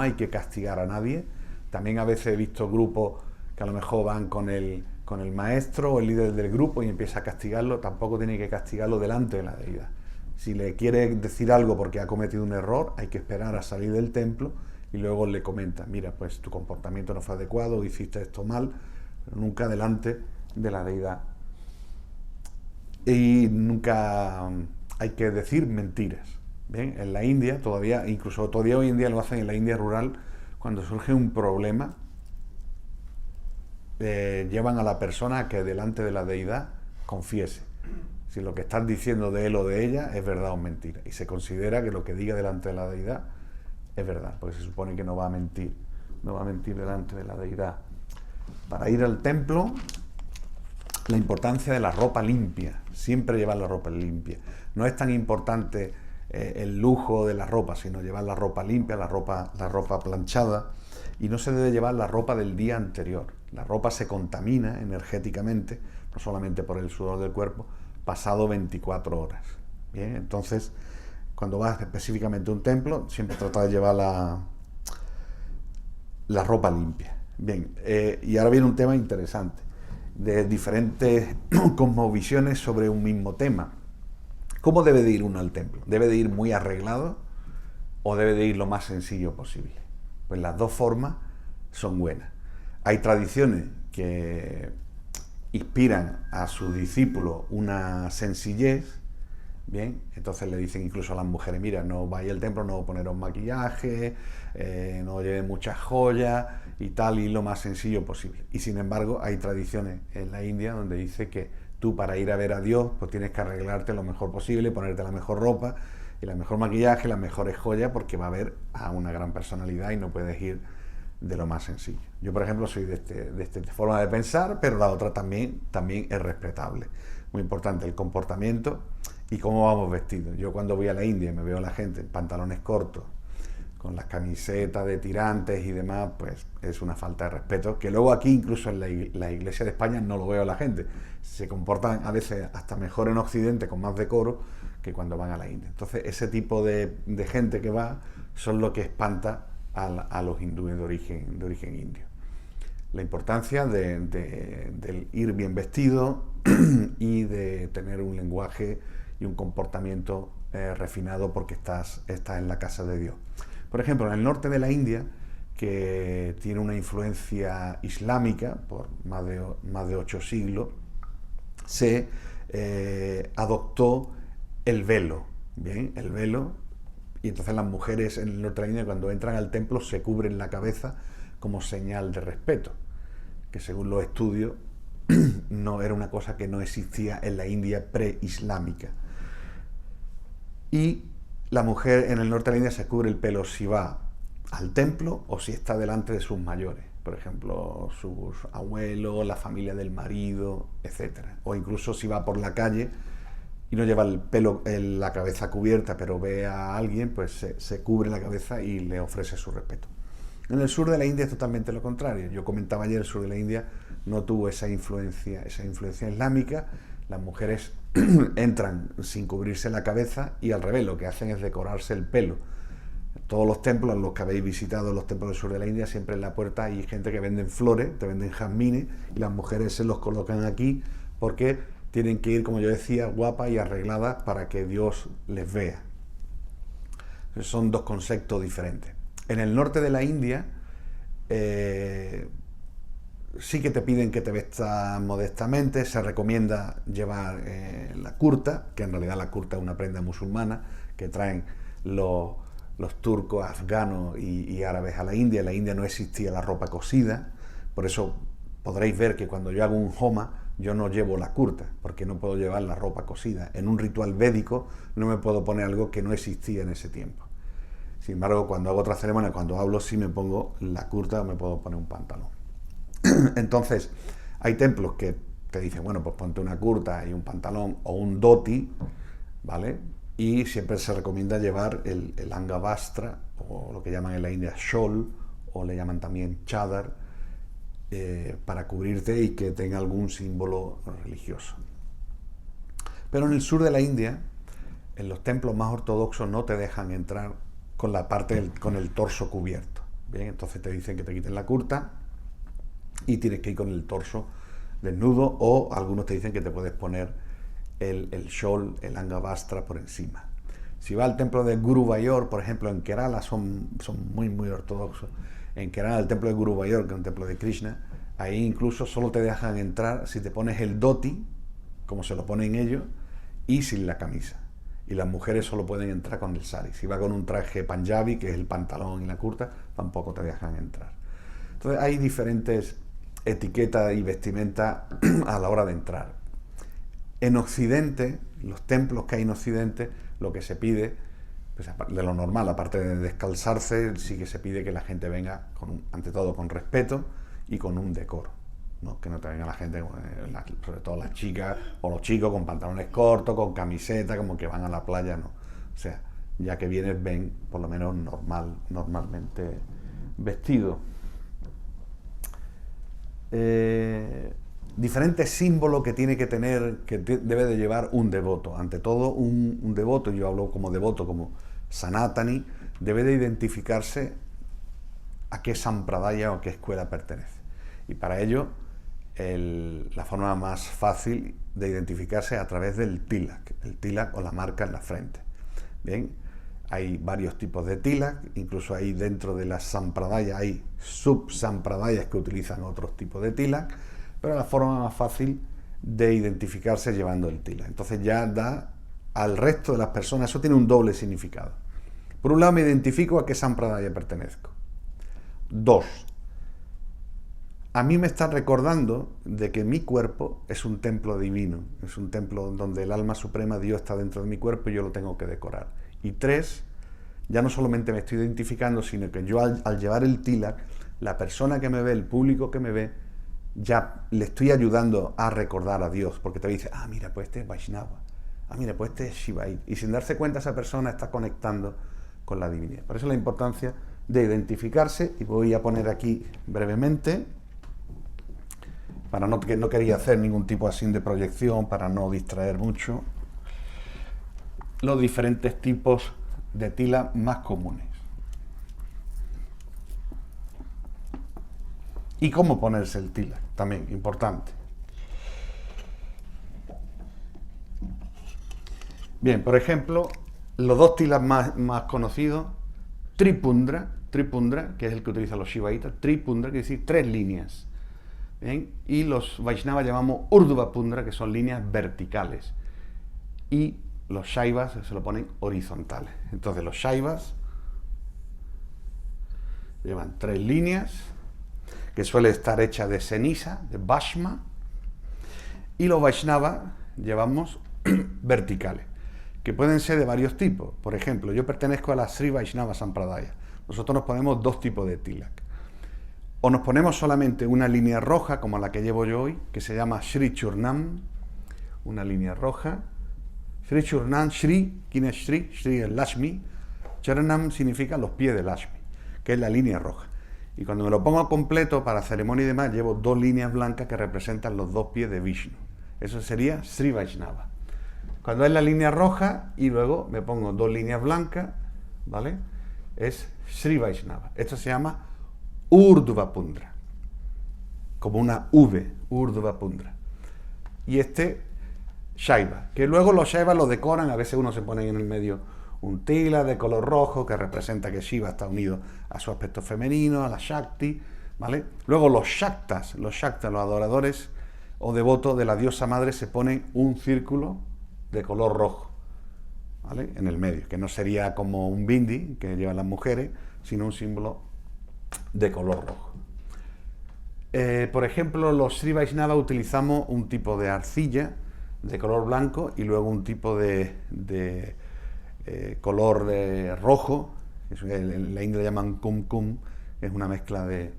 hay que castigar a nadie. También a veces he visto grupos que a lo mejor van con el maestro o el líder del grupo y empieza a castigarlo. Tampoco tiene que castigarlo delante de la deidad. Si le quiere decir algo porque ha cometido un error, hay que esperar a salir del templo y luego le comenta, mira, pues tu comportamiento no fue adecuado, hiciste esto mal, pero nunca delante de la deidad. Y nunca hay que decir mentiras. ¿Bien? En la India, incluso todavía hoy en día lo hacen en la India rural, cuando surge un problema, llevan a la persona a que delante de la deidad confiese si lo que están diciendo de él o de ella es verdad o mentira, y se considera que lo que diga delante de la deidad es verdad, porque se supone que no va a mentir delante de la deidad. Para ir al templo, la importancia de la ropa limpia, siempre llevar la ropa limpia. No es tan importante el lujo de la ropa, sino llevar la ropa limpia, la ropa planchada, y no se debe llevar la ropa del día anterior. La ropa se contamina energéticamente, no solamente por el sudor del cuerpo, pasado 24 horas. Bien, entonces, cuando vas específicamente a un templo, siempre trata de llevar la ropa limpia. Bien, y ahora viene un tema interesante, de diferentes cosmovisiones sobre un mismo tema. ¿Cómo debe de ir uno al templo? ¿Debe de ir muy arreglado o debe de ir lo más sencillo posible? Pues las dos formas son buenas. Hay tradiciones que inspiran a sus discípulos una sencillez, bien, entonces le dicen incluso a las mujeres, mira, no vayáis al templo, no poneros maquillaje, no lleven muchas joyas y tal, y lo más sencillo posible. Y sin embargo hay tradiciones en la India donde dice que tú, para ir a ver a Dios, pues tienes que arreglarte lo mejor posible, ponerte la mejor ropa, y el mejor maquillaje, las mejores joyas, porque va a ver a una gran personalidad y no puedes ir de lo más sencillo. Yo, por ejemplo, soy de esta forma de pensar, pero la otra también es respetable. Muy importante el comportamiento y cómo vamos vestidos. Yo cuando voy a la India y me veo a la gente en pantalones cortos, con las camisetas de tirantes y demás, pues es una falta de respeto, que luego aquí, incluso en la Iglesia de España, no lo veo a la gente. Se comportan a veces hasta mejor en Occidente, con más decoro, que cuando van a la India. Entonces, ese tipo de gente que va son lo que espanta a los hindúes de origen indio. La importancia del ir bien vestido y de tener un lenguaje y un comportamiento refinado, porque estás en la casa de Dios. Por ejemplo, en el norte de la India, que tiene una influencia islámica por más de 8 siglos, se adoptó el velo, ¿bien? El velo, y entonces las mujeres en el norte de la India, cuando entran al templo, se cubren la cabeza como señal de respeto, que según los estudios no era una cosa que no existía en la India preislámica. Y la mujer en el norte de la India se cubre el pelo si va al templo o si está delante de sus mayores, por ejemplo, sus abuelos, la familia del marido, etc. O incluso si va por la calle y no lleva el pelo, la cabeza cubierta, pero ve a alguien, pues se cubre la cabeza y le ofrece su respeto. En el sur de la India es totalmente lo contrario. Yo comentaba ayer, el sur de la India no tuvo esa influencia islámica. Las mujeres entran sin cubrirse la cabeza y al revés, lo que hacen es decorarse el pelo. Todos los templos, los que habéis visitado los templos del sur de la India, siempre en la puerta hay gente que venden flores, te venden jazmines, y las mujeres se los colocan aquí porque tienen que ir, como yo decía, guapas y arregladas para que Dios les vea. Son dos conceptos diferentes. En el norte de la India sí que te piden que te vestas modestamente, se recomienda llevar la kurta, que en realidad la kurta es una prenda musulmana que traen los turcos, afganos y árabes a la India. En la India no existía la ropa cosida, por eso podréis ver que cuando yo hago un homa, yo no llevo la kurta, porque no puedo llevar la ropa cosida. En un ritual védico no me puedo poner algo que no existía en ese tiempo. Sin embargo, cuando hago otra ceremonia, cuando hablo, sí me pongo la kurta o me puedo poner un pantalón. Entonces, hay templos que te dicen, bueno, pues ponte una kurta y un pantalón o un dhoti, ¿vale? Y siempre se recomienda llevar el angavastra, o lo que llaman en la India shawl, o le llaman también chadar, para cubrirte y que tenga algún símbolo religioso. Pero en el sur de la India, en los templos más ortodoxos no te dejan entrar con la parte con el torso cubierto. Bien, entonces te dicen que te quiten la kurta y tienes que ir con el torso desnudo, o algunos te dicen que te puedes poner el shawl, el angavastra por encima. Si vas al templo de Guruvayor, por ejemplo, en Kerala son muy ortodoxos. En Kerala, el templo de Guruvayor, que es un templo de Krishna, ahí incluso solo te dejan entrar si te pones el dhoti, como se lo ponen ellos, y sin la camisa. Y las mujeres solo pueden entrar con el sari. Si va con un traje panjabi, que es el pantalón y la kurta, tampoco te dejan entrar. Entonces hay diferentes etiquetas y vestimenta a la hora de entrar. En Occidente, los templos que hay en Occidente, lo que se pide, pues de lo normal, aparte de descalzarse, sí que se pide que la gente venga, ante todo, con respeto y con un decoro, ¿no? Que no te venga la gente, sobre todo las chicas o los chicos, con pantalones cortos, con camiseta, como que van a la playa, no. O sea, ya que vienes, ven por lo menos normalmente vestido. Diferentes símbolos que tiene que tener, que debe de llevar un devoto. Ante todo, un devoto, yo hablo como devoto, como Sanatani, debe de identificarse a qué sampradaya o qué escuela pertenece. Y para ello, la forma más fácil de identificarse es a través del tilak o la marca en la frente. Bien, hay varios tipos de tilak, incluso ahí dentro de las sampradayas hay sub-sampradayas que utilizan otros tipos de tilak, pero la forma más fácil de identificarse es llevando el tilak. Entonces ya da al resto de las personas, eso tiene un doble significado. Por un lado, me identifico a qué sampradaya pertenezco. 2, a mí me está recordando de que mi cuerpo es un templo divino, es un templo donde el alma suprema, Dios, está dentro de mi cuerpo y yo lo tengo que decorar. Y 3, ya no solamente me estoy identificando, sino que yo al llevar el tilak, la persona que me ve, el público que me ve, ya le estoy ayudando a recordar a Dios, porque te dice, ah, mira, pues este es Vaishnava, ah, mira, pues este es Shivaí, y sin darse cuenta esa persona está conectando con la divinidad. Por eso la importancia de identificarse, y voy a poner aquí brevemente, para no quería hacer ningún tipo así de proyección, para no distraer mucho, los diferentes tipos de tila más comunes. Y cómo ponerse el tilak, también importante. Bien, por ejemplo, los dos tilak más conocidos, Tripundra, que es el que utilizan los Shivaitas, Tripundra quiere decir 3 líneas. ¿Bien? Y los Vaishnavas llamamos Urdhva Pundra, que son líneas verticales. Y los Shaivas se lo ponen horizontales. Entonces los Shaivas llevan 3 líneas, que suele estar hecha de ceniza, de Bhashma, y los Vaishnavas llevamos verticales, que pueden ser de varios tipos. Por ejemplo, yo pertenezco a la Sri Vaishnava Sampradaya. Nosotros nos ponemos 2 tipos de tilak. O nos ponemos solamente una línea roja, como la que llevo yo hoy, que se llama Shri Churnam, una línea roja. Shri Churnam, Shri, ¿quién es Shri? Shri es Lakshmi. Churnam significa los pies de Lakshmi, que es la línea roja. Y cuando me lo pongo completo para ceremonia y demás, llevo 2 líneas blancas que representan los 2 pies de Vishnu. Eso sería Sri Vaishnava. Cuando es la línea roja y luego me pongo 2 líneas blancas, ¿vale? Es Sri Vaishnava. Esto se llama Urdhva Pundra, como una V, Urdhva Pundra. Y este Shaiva, que luego los Shaivas lo decoran, a veces uno se pone en el medio un tila de color rojo que representa que Shiva está unido a su aspecto femenino, a la Shakti, ¿vale? Luego los Shaktas, los adoradores o devotos de la diosa madre, se ponen un círculo de color rojo, ¿vale? En el medio, que no sería como un bindi que llevan las mujeres, sino un símbolo de color rojo. Por ejemplo, los Sri Vaishnava utilizamos un tipo de arcilla de color blanco y luego un tipo de color rojo, que en la India le llaman kumkum, que es una mezcla de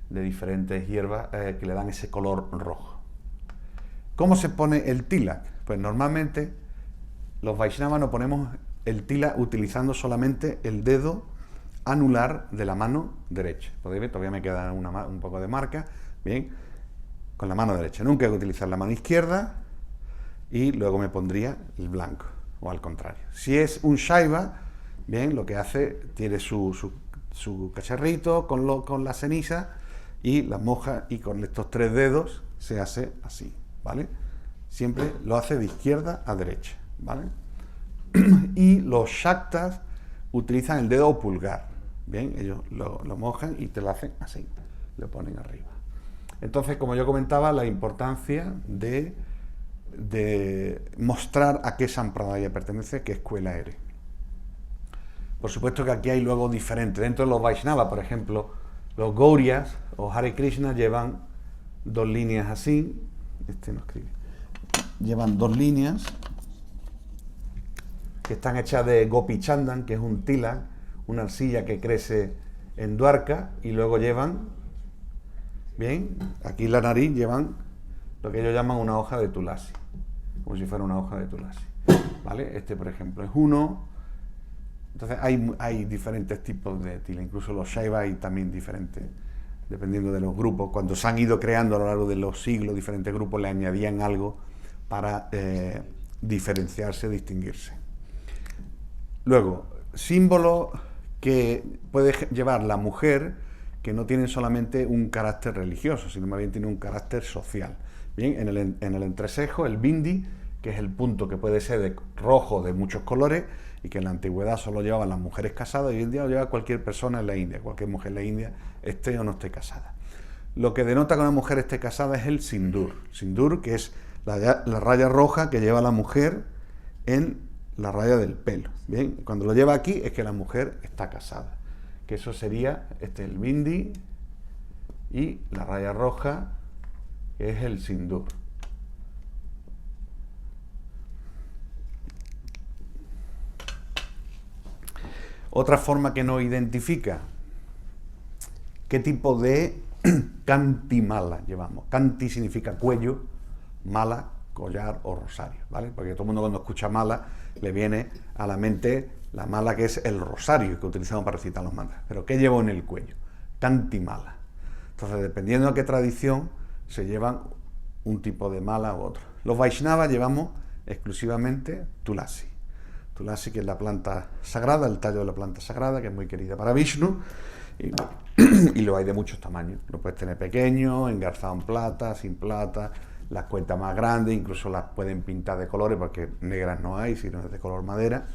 diferentes hierbas que le dan ese color rojo. ¿Cómo se pone el tilak? Pues normalmente los Vaishnavas nos ponemos el tilak utilizando solamente el dedo anular de la mano derecha. Podéis ver, todavía me queda un poco de marca. Bien, con la mano derecha. Nunca hay que utilizar la mano izquierda y luego me pondría el blanco, o al contrario. Si es un Shaiva, bien, lo que hace, tiene su cacharrito con la ceniza y la moja, y con estos 3 dedos se hace así, ¿vale? Siempre lo hace de izquierda a derecha, ¿vale? Y los Shaktas utilizan el dedo pulgar, bien, ellos lo mojan y te lo hacen así, lo ponen arriba. Entonces, como yo comentaba, la importancia de mostrar a qué sampradaya pertenece, qué escuela eres. Por supuesto que aquí hay luego diferentes. Dentro de los Vaishnava, por ejemplo, los Gaurias o Hare Krishna llevan 2 líneas así. Este no escribe. Llevan 2 líneas que están hechas de Gopi Chandan, que es un tilak, una arcilla que crece en Dwarka, y luego llevan, bien, aquí en la nariz llevan lo que ellos llaman una hoja de tulasi, como si fuera una hoja de tulasi, ¿vale? Este, por ejemplo, es uno. Entonces hay diferentes tipos de tila, incluso los Shaiva hay también diferentes, dependiendo de los grupos. Cuando se han ido creando a lo largo de los siglos, diferentes grupos le añadían algo para diferenciarse, distinguirse. Luego, símbolos que puede llevar la mujer, que no tienen solamente un carácter religioso, sino más bien tienen un carácter social. Bien, en el entrecejo, el bindi, que es el punto que puede ser de rojo de muchos colores y que en la antigüedad solo llevaban las mujeres casadas, y hoy en día lo lleva cualquier persona en la India, cualquier mujer en la India, esté o no esté casada. Lo que denota que una mujer esté casada es el sindur. Sindur, que es la raya roja que lleva la mujer en la raya del pelo. Bien, cuando lo lleva aquí es que la mujer está casada, que eso sería el bindi, y la raya roja, que es el sindur. Otra forma que nos identifica qué tipo de kanti mala llevamos. Kanti significa cuello, mala, collar o rosario, ¿vale? Porque todo el mundo cuando escucha mala le viene a la mente la mala, que es el rosario que utilizamos para recitar los mantras. Pero ¿qué llevo en el cuello? Kanti mala. Entonces, dependiendo de qué tradición, se llevan un tipo de mala u otro. Los Vaishnavas llevamos exclusivamente tulasi. Tulasi, que es la planta sagrada, el tallo de la planta sagrada, que es muy querida para Vishnu, y lo hay de muchos tamaños. Lo puedes tener pequeño, engarzado en plata, sin plata, las cuentas más grandes, incluso las pueden pintar de colores, porque negras no hay, sino de color madera.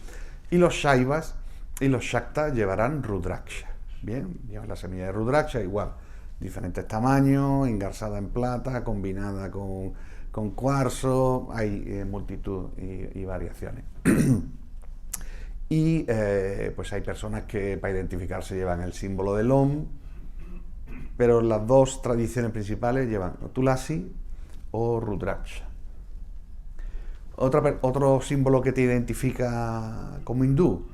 Y los Shaivas y los Shaktas llevarán Rudraksha. Bien, llevan la semilla de Rudraksha, igual, diferentes tamaños, engarzada en plata, combinada con cuarzo, hay multitud y variaciones. Y pues hay personas que para identificarse llevan el símbolo del Om, pero las 2 tradiciones principales llevan o tulasi o Rudraksha. Otro símbolo que te identifica como hindú,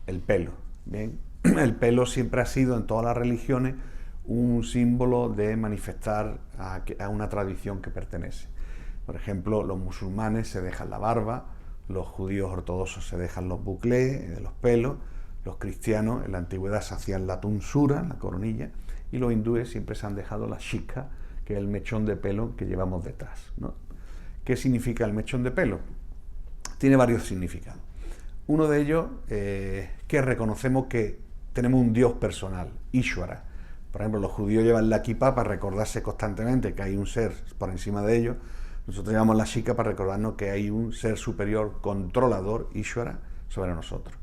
el pelo. Bien, el pelo siempre ha sido en todas las religiones un símbolo de manifestar a una tradición que pertenece. Por ejemplo, los musulmanes se dejan la barba, los judíos ortodoxos se dejan los buclés de los pelos, los cristianos en la antigüedad se hacían la tonsura, la coronilla, y los hindúes siempre se han dejado la shika, que es el mechón de pelo que llevamos detrás, ¿no? ¿Qué significa el mechón de pelo? Tiene varios significados. Uno de ellos, que reconocemos que tenemos un Dios personal, Ishvara. Por ejemplo, los judíos llevan la kippah para recordarse constantemente que hay un ser por encima de ellos. Nosotros llevamos la shika para recordarnos que hay un ser superior, controlador, Ishvara, sobre nosotros.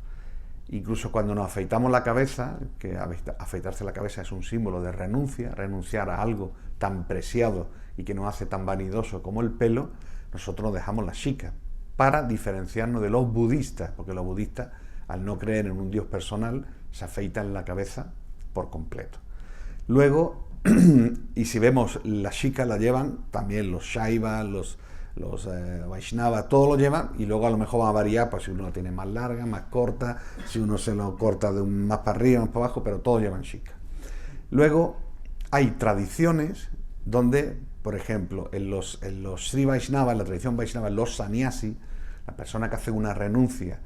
Incluso cuando nos afeitamos la cabeza, que afeitarse la cabeza es un símbolo de renuncia, renunciar a algo tan preciado y que nos hace tan vanidoso como el pelo, nosotros nos dejamos la shika para diferenciarnos de los budistas, porque los budistas, al no creer en un Dios personal, se afeitan la cabeza por completo. Luego, y si vemos la shika la llevan también los Shaivas, los Vaishnavas, todos lo llevan, y luego a lo mejor va a variar, pues si uno la tiene más larga, más corta, si uno se lo corta de más para arriba, más para abajo, pero todos llevan shika. Luego hay tradiciones donde, por ejemplo, en los Sri Vaishnavas, en la tradición Vaishnava, los sannyasi, la persona que hace una renuncia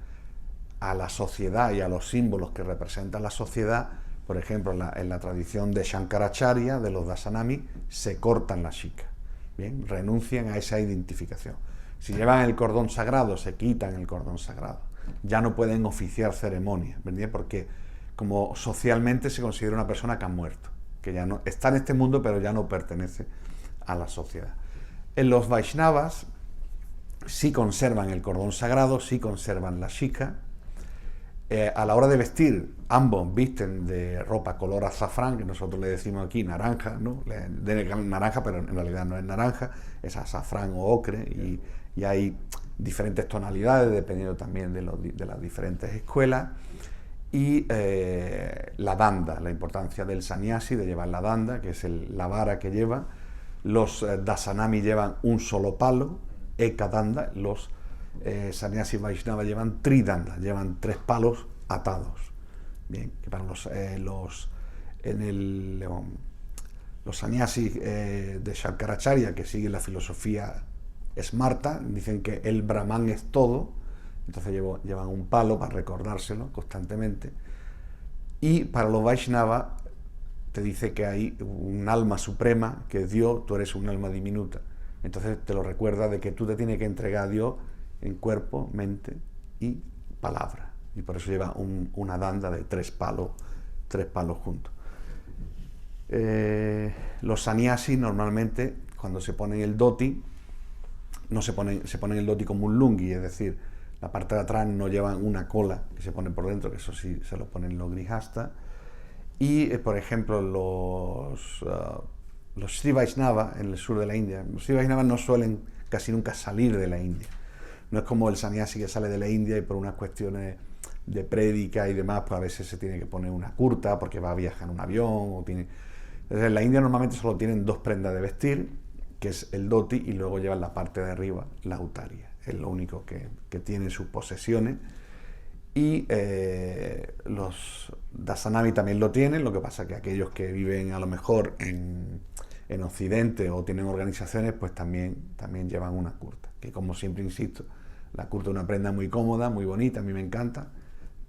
a la sociedad y a los símbolos que representan la sociedad, por ejemplo, en la tradición de Shankaracharya, de los Dasanami, se cortan la shika. Bien, renuncian a esa identificación. Si llevan el cordón sagrado, se quitan el cordón sagrado. Ya no pueden oficiar ceremonias, ¿verdad? Porque como socialmente se considera una persona que ha muerto, que ya no está en este mundo, pero ya no pertenece a la sociedad. En los Vaishnavas sí conservan el cordón sagrado, sí conservan la shika. A la hora de vestir, ambos visten de ropa color azafrán, que nosotros le decimos aquí naranja, ¿no? De naranja, pero en realidad no es naranja, es azafrán o ocre, y hay diferentes tonalidades dependiendo también de las diferentes escuelas. Y la danda, la importancia del sannyasi, de llevar la danda, que es la vara que lleva. Los dasanami llevan un solo palo, ekadanda. Los sannyasi Vaishnava llevan tridanda, llevan 3 palos atados. Bien, que para los sannyasis de Shankaracharya, que siguen la filosofía Smarta, dicen que el Brahman es todo, entonces llevan un palo para recordárselo constantemente. Y para los Vaishnava te dice que hay un alma suprema, que es Dios, tú eres un alma diminuta. Entonces te lo recuerda de que tú te tienes que entregar a Dios en cuerpo, mente y palabra. Y por eso lleva una danda de 3 palos juntos. Los sannyasis normalmente, cuando se ponen el dhoti, se ponen el dhoti como un lungi, es decir, la parte de atrás no llevan una cola que se pone por dentro, que eso sí se lo ponen los grihasta. Y, por ejemplo, los Sri Vaishnava en el sur de la India, los Sri Vaishnava no suelen casi nunca salir de la India. No es como el sannyasi que sale de la India y por unas cuestiones de prédica y demás, pues a veces se tiene que poner una kurta porque va a viajar en un avión. Entonces, en la India normalmente solo tienen 2 prendas de vestir, que es el dhoti, y luego llevan la parte de arriba, la utaria. Es lo único que tienen sus posesiones. Y los dasanami también lo tienen, lo que pasa que aquellos que viven a lo mejor en Occidente o tienen organizaciones, pues también llevan una kurta, que como siempre insisto, la kurta es una prenda muy cómoda, muy bonita, a mí me encanta,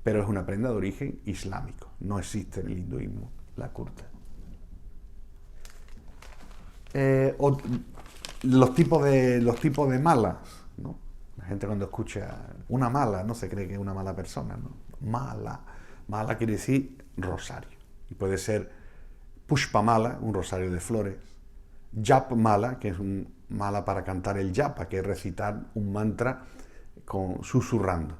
pero es una prenda de origen islámico, no existe en el hinduismo la kurta. Los tipos de malas, ¿no? La gente cuando escucha una mala no se cree que es una mala persona, ¿no? Mala quiere decir rosario, y puede ser pushpa mala, un rosario de flores, jap mala, que es un mala para cantar el japa, que es recitar un mantra susurrando.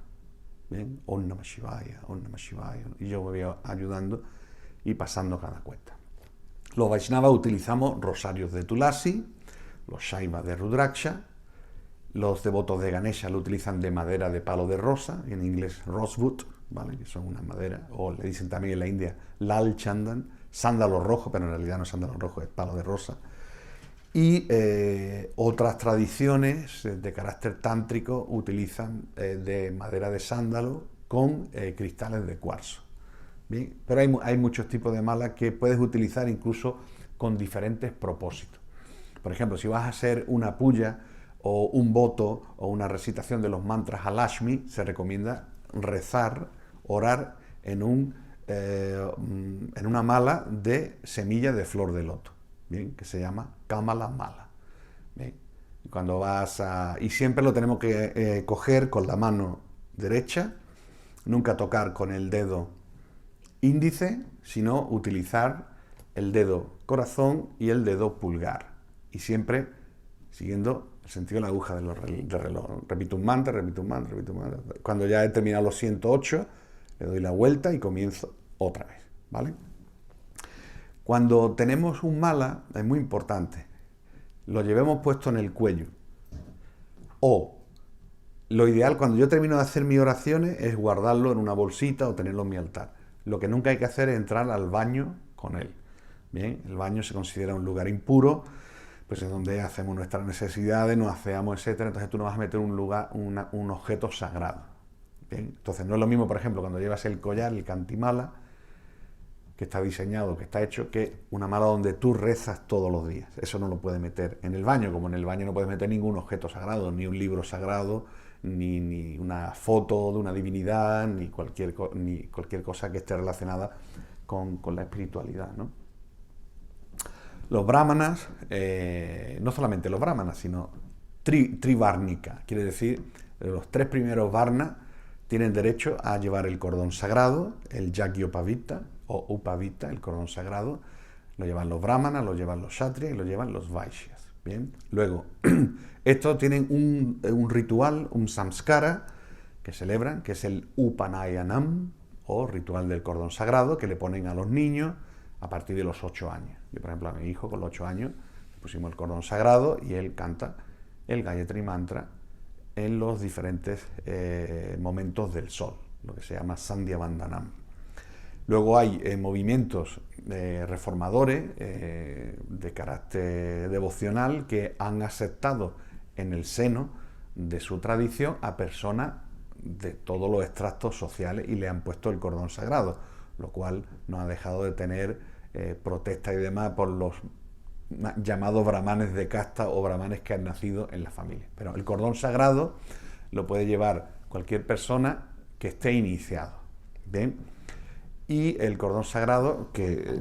¿Bien? Om Namah Shivaya, Om Namah Shivaya. Y yo me voy ayudando y pasando cada cuenta. Los Vaishnavas utilizamos rosarios de Tulasi, los Shaivas de Rudraksha, los devotos de Ganesha lo utilizan de madera de palo de rosa, en inglés rosewood, ¿vale? Que son una madera, o le dicen también en la India lal chandan, sándalo rojo, pero en realidad no es sándalo rojo, es palo de rosa. Y otras tradiciones de carácter tántrico utilizan de madera de sándalo con cristales de cuarzo. ¿Bien? Pero hay muchos tipos de malas que puedes utilizar incluso con diferentes propósitos. Por ejemplo, si vas a hacer una puya o un voto o una recitación de los mantras a Lakshmi, se recomienda orar en un en una mala de semilla de flor de loto, bien, que se llama Kamala Mala. Bien. Cuando y siempre lo tenemos que coger con la mano derecha, nunca tocar con el dedo índice, sino utilizar el dedo corazón y el dedo pulgar, y siempre siguiendo el sentido de la aguja del reloj. Repito un mantra, repito un mantra, repito un mantra. Cuando ya he terminado los 108, le doy la vuelta y comienzo otra vez, ¿vale? Cuando tenemos un mala, es muy importante, lo llevemos puesto en el cuello. O lo ideal, cuando yo termino de hacer mis oraciones, es guardarlo en una bolsita o tenerlo en mi altar. Lo que nunca hay que hacer es entrar al baño con él. Bien, el baño se considera un lugar impuro, pues es donde hacemos nuestras necesidades, nos aseamos, etcétera. Entonces tú no vas a meter un objeto sagrado. Bien, entonces no es lo mismo, por ejemplo, cuando llevas el collar, el cantimala, que está diseñado, que está hecho, que una mala donde tú rezas todos los días. Eso no lo puedes meter en el baño, como en el baño no puedes meter ningún objeto sagrado, ni un libro sagrado, ni una foto de una divinidad, ni cualquier cosa que esté relacionada con la espiritualidad, ¿no? Los brahmanas, no solamente los brahmanas, sino trivarnika, quiere decir, los 3 primeros varnas tienen derecho a llevar el cordón sagrado, el yagyopavita o upavita, el cordón sagrado. Lo llevan los brahmanas, lo llevan los kshatriyas y lo llevan los vaishyas. Bien, luego, estos tienen un ritual, un samskara, que celebran, que es el upanayanam, o ritual del cordón sagrado, que le ponen a los niños a partir de los 8 años. Yo, por ejemplo, a mi hijo con los 8 años le pusimos el cordón sagrado y él canta el Gayatri Mantra en los diferentes momentos del sol, lo que se llama Sandhya Vandanam. Luego hay movimientos reformadores de carácter devocional que han aceptado en el seno de su tradición a personas de todos los extractos sociales y le han puesto el cordón sagrado, lo cual no ha dejado de tener protestas y demás por los llamados brahmanes de casta o brahmanes que han nacido en la familia. Pero el cordón sagrado lo puede llevar cualquier persona que esté iniciado. ¿Bien? Y el cordón sagrado, que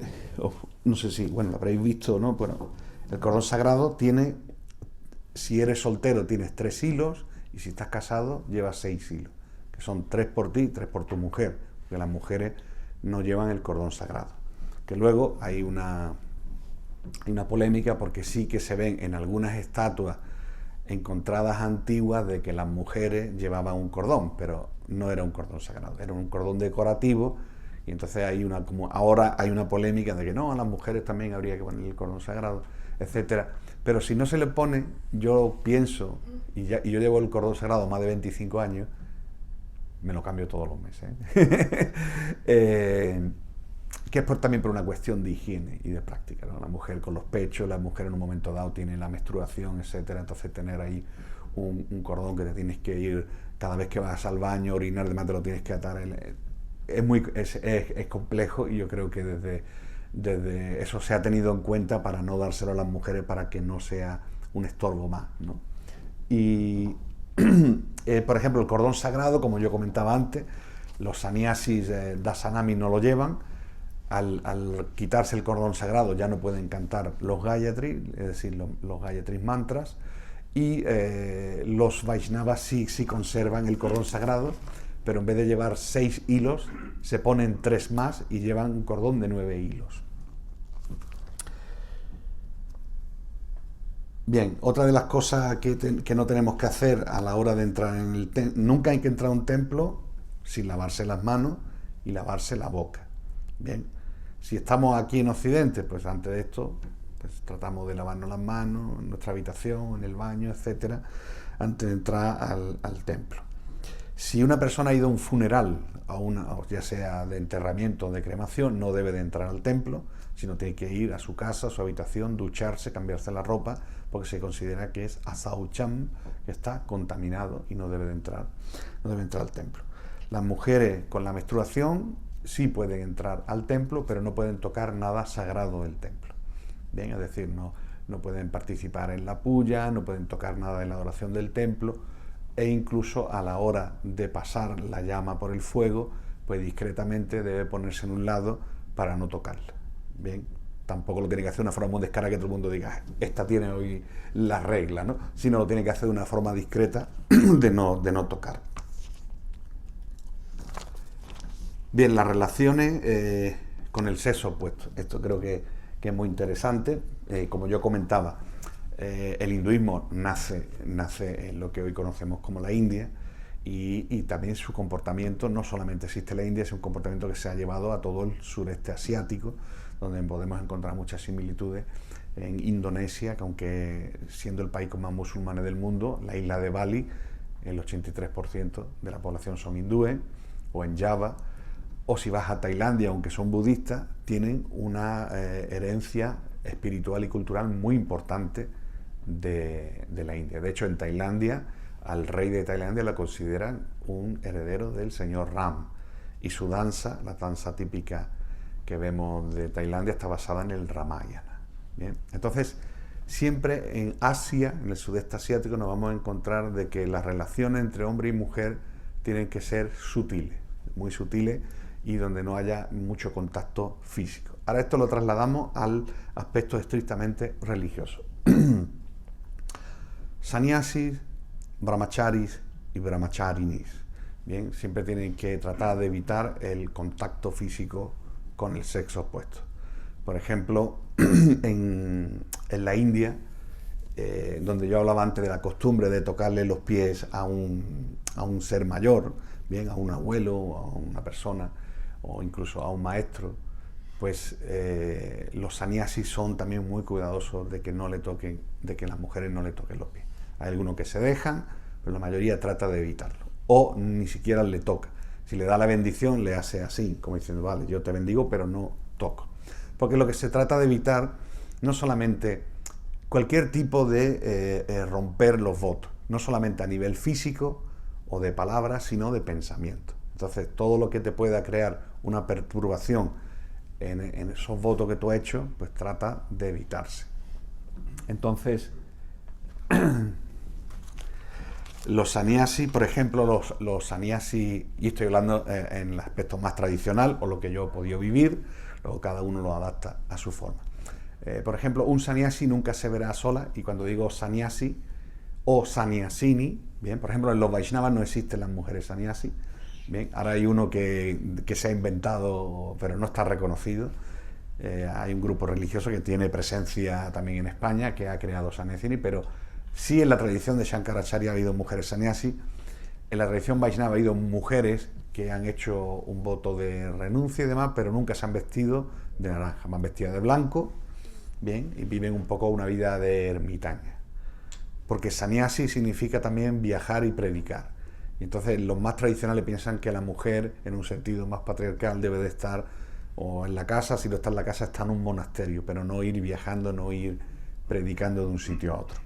no sé si, bueno, lo habréis visto, ¿no? Bueno, el cordón sagrado tiene, si eres soltero tienes 3 hilos, y si estás casado llevas 6 hilos, que son 3 por ti y 3 por tu mujer, porque las mujeres no llevan el cordón sagrado. Que luego hay una polémica, porque sí que se ven en algunas estatuas encontradas antiguas de que las mujeres llevaban un cordón, pero no era un cordón sagrado, era un cordón decorativo. Y entonces ahora hay una polémica de que no, a las mujeres también habría que poner el cordón sagrado, etcétera. Pero si no se le pone, yo pienso, y yo llevo el cordón sagrado más de 25 años, me lo cambio todos los meses, que es también por una cuestión de higiene y de práctica, ¿no? La mujer con los pechos, la mujer en un momento dado tiene la menstruación, etcétera. Entonces tener ahí un cordón que te tienes que ir cada vez que vas al baño, orinar, además te lo tienes que atar, es complejo, y yo creo que desde eso se ha tenido en cuenta para no dárselo a las mujeres, para que no sea un estorbo más, ¿no? Y por ejemplo, el cordón sagrado, como yo comentaba antes, los sannyasis dasanami no lo llevan. Al quitarse el cordón sagrado ya no pueden cantar los Gayatri, es decir, los Gayatri mantras, y los Vaishnavas sí conservan el cordón sagrado, pero en vez de llevar 6 hilos, se ponen 3 más y llevan un cordón de 9 hilos. Bien, otra de las cosas que no tenemos que hacer a la hora de entrar en el templo, nunca hay que entrar a un templo sin lavarse las manos y lavarse la boca. Bien, si estamos aquí en Occidente, pues antes de esto, pues tratamos de lavarnos las manos en nuestra habitación, en el baño, etcétera, antes de entrar al templo. Si una persona ha ido a un funeral, ya sea de enterramiento o de cremación, no debe de entrar al templo, sino tiene que ir a su casa, a su habitación, ducharse, cambiarse la ropa, porque se considera que es asaucham, que está contaminado y no debe entrar al templo. Las mujeres con la menstruación sí pueden entrar al templo, pero no pueden tocar nada sagrado del templo. Bien, es decir, no pueden participar en la puya, no pueden tocar nada en la adoración del templo, e incluso a la hora de pasar la llama por el fuego pues discretamente debe ponerse en un lado para no tocarla. Bien, tampoco lo tiene que hacer de una forma muy descarada que todo el mundo diga, esta tiene hoy la regla, ¿no? Sino lo tiene que hacer de una forma discreta de no tocar. Bien, las relaciones con el sexo opuesto. Esto creo que es muy interesante. Como yo comentaba, el hinduismo nace en lo que hoy conocemos como la India, y también su comportamiento, no solamente existe en la India, es un comportamiento que se ha llevado a todo el sureste asiático, donde podemos encontrar muchas similitudes en Indonesia, que aunque siendo el país con más musulmanes del mundo, la isla de Bali, el 83% de la población son hindúes, o en Java, o si vas a Tailandia, aunque son budistas, tienen una herencia espiritual y cultural muy importante de la India. De hecho, en Tailandia, al rey de Tailandia lo consideran un heredero del señor Ram, y su danza, la danza típica que vemos de Tailandia, está basada en el Ramayana. Bien, entonces, siempre en Asia, en el sudeste asiático, nos vamos a encontrar de que las relaciones entre hombre y mujer tienen que ser sutiles, muy sutiles, y donde no haya mucho contacto físico. Ahora esto lo trasladamos al aspecto estrictamente religioso. Sannyasis, brahmacharis y brahmacharinis, bien, siempre tienen que tratar de evitar el contacto físico con el sexo opuesto. Por ejemplo, en la India, donde yo hablaba antes de la costumbre de tocarle los pies a un ser mayor, bien, a un abuelo, a una persona, o incluso a un maestro, pues los sannyasis son también muy cuidadosos de que no le toquen, de que las mujeres no le toquen los pies. Hay algunos que se dejan, pero la mayoría trata de evitarlo, o ni siquiera le toca. Si le da la bendición, le hace así, como diciendo, vale, yo te bendigo, pero no toco. Porque lo que se trata de evitar no solamente cualquier tipo de romper los votos, no solamente a nivel físico o de palabras, sino de pensamiento. Entonces, todo lo que te pueda crear una perturbación en esos votos que tú has hecho, pues trata de evitarse. Entonces, los sannyasis, por ejemplo, los sannyasis, y estoy hablando en el aspecto más tradicional, o lo que yo he podido vivir, luego cada uno lo adapta a su forma. Por ejemplo, un sannyasi nunca se verá sola, y cuando digo sannyasi o sannyasini, bien, por ejemplo, en los Vaishnavas no existen las mujeres sannyasi, bien, ahora hay uno que se ha inventado, pero no está reconocido. Hay un grupo religioso que tiene presencia también en España, que ha creado sannyasini, pero sí en la tradición de Shankaracharya ha habido mujeres sannyasi. En la tradición Vaishnava ha habido mujeres que han hecho un voto de renuncia y demás, pero nunca se han vestido de naranja, van vestidas de blanco, bien, y viven un poco una vida de ermitaña. Porque sannyasi significa también viajar y predicar. Y entonces los más tradicionales piensan que la mujer, en un sentido más patriarcal, debe de estar o en la casa, si no está en la casa, está en un monasterio, pero no ir viajando, no ir predicando de un sitio a otro.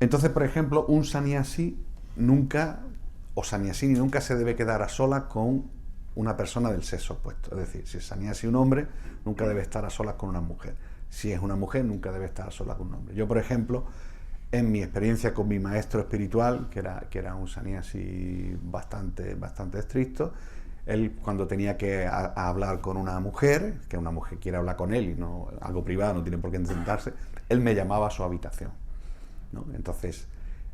Entonces, por ejemplo, un sannyasi nunca, o sannyasini nunca se debe quedar a solas con una persona del sexo opuesto. Es decir, si es sannyasi un hombre, nunca debe estar a solas con una mujer. Si es una mujer, nunca debe estar a solas con un hombre. Yo, por ejemplo, en mi experiencia con mi maestro espiritual, que era un sannyasi bastante estricto, él, cuando tenía que hablar con una mujer, que una mujer quiere hablar con él y no algo privado, no tiene por qué sentarse, él me llamaba a su habitación, ¿no? Entonces,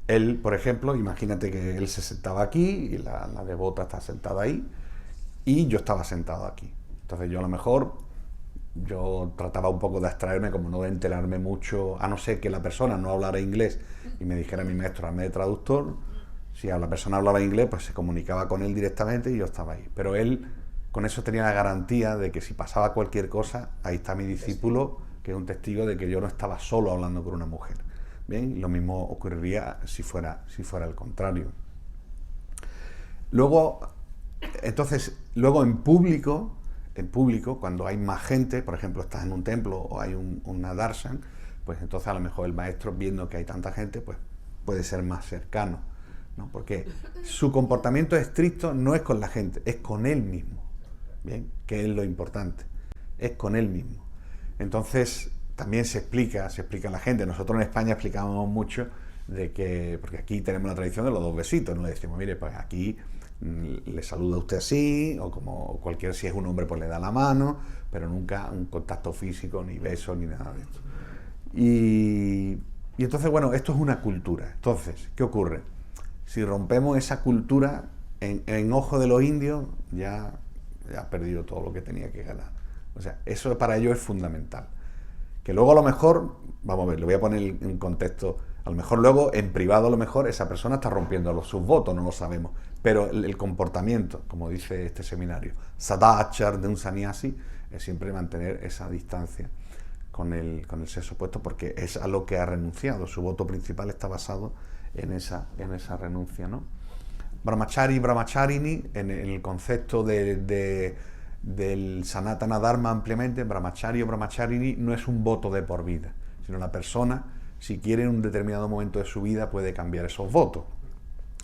él, por ejemplo, imagínate que él se sentaba aquí y la devota está sentada ahí y yo estaba sentado aquí. Entonces yo a lo mejor yo trataba un poco de abstraerme, como no de enterarme mucho, a no ser que la persona no hablara inglés y me dijera mi maestro, hazme de traductor. Si la persona hablaba inglés, pues se comunicaba con él directamente y yo estaba ahí. Pero él con eso tenía la garantía de que si pasaba cualquier cosa, ahí está mi discípulo, que es un testigo de que yo no estaba solo hablando con una mujer. Bien, y lo mismo ocurriría si fuera el contrario. Luego, entonces, en público, cuando hay más gente, por ejemplo, estás en un templo o hay una darshan, pues entonces a lo mejor el maestro, viendo que hay tanta gente, pues puede ser más cercano, ¿no? Porque su comportamiento estricto no es con la gente, es con él mismo, bien, que es lo importante, es con él mismo. Entonces también se explica a la gente. Nosotros en España explicamos mucho de que, porque aquí tenemos la tradición de los 2 besitos, no le decimos, mire, pues aquí le saluda a usted así, o como cualquier, si es un hombre, pues le da la mano, pero nunca un contacto físico, ni beso, ni nada de esto. Y entonces, bueno, esto es una cultura. Entonces, ¿qué ocurre? Si rompemos esa cultura, en ojo de los indios, ya ha perdido todo lo que tenía que ganar. O sea, eso para ellos es fundamental. Que luego a lo mejor, vamos a ver, le voy a poner en contexto, a lo mejor luego en privado a lo mejor esa persona está rompiendo sus votos, no lo sabemos, pero el comportamiento, como dice este seminario, sadachar de un sannyasi, es siempre mantener esa distancia con el sexo opuesto, porque es a lo que ha renunciado, su voto principal está basado en esa renuncia, ¿no? Brahmachari, brahmacharini, en el concepto del Sanatana Dharma ampliamente, brahmachari o brahmacharini no es un voto de por vida, sino la persona, si quiere en un determinado momento de su vida, puede cambiar esos votos.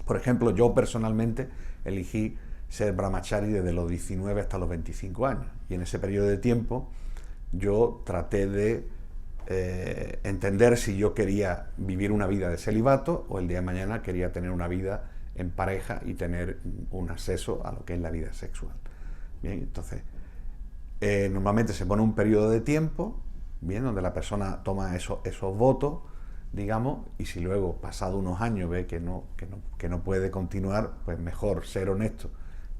Por ejemplo, yo personalmente elegí ser brahmachari desde los 19 hasta los 25 años, y en ese periodo de tiempo yo traté de entender si yo quería vivir una vida de celibato o el día de mañana quería tener una vida en pareja y tener un acceso a lo que es la vida sexual. Bien, entonces, normalmente se pone un periodo de tiempo, bien, donde la persona toma esos votos, digamos, y si luego, pasado unos años, ve que no puede continuar, pues mejor ser honesto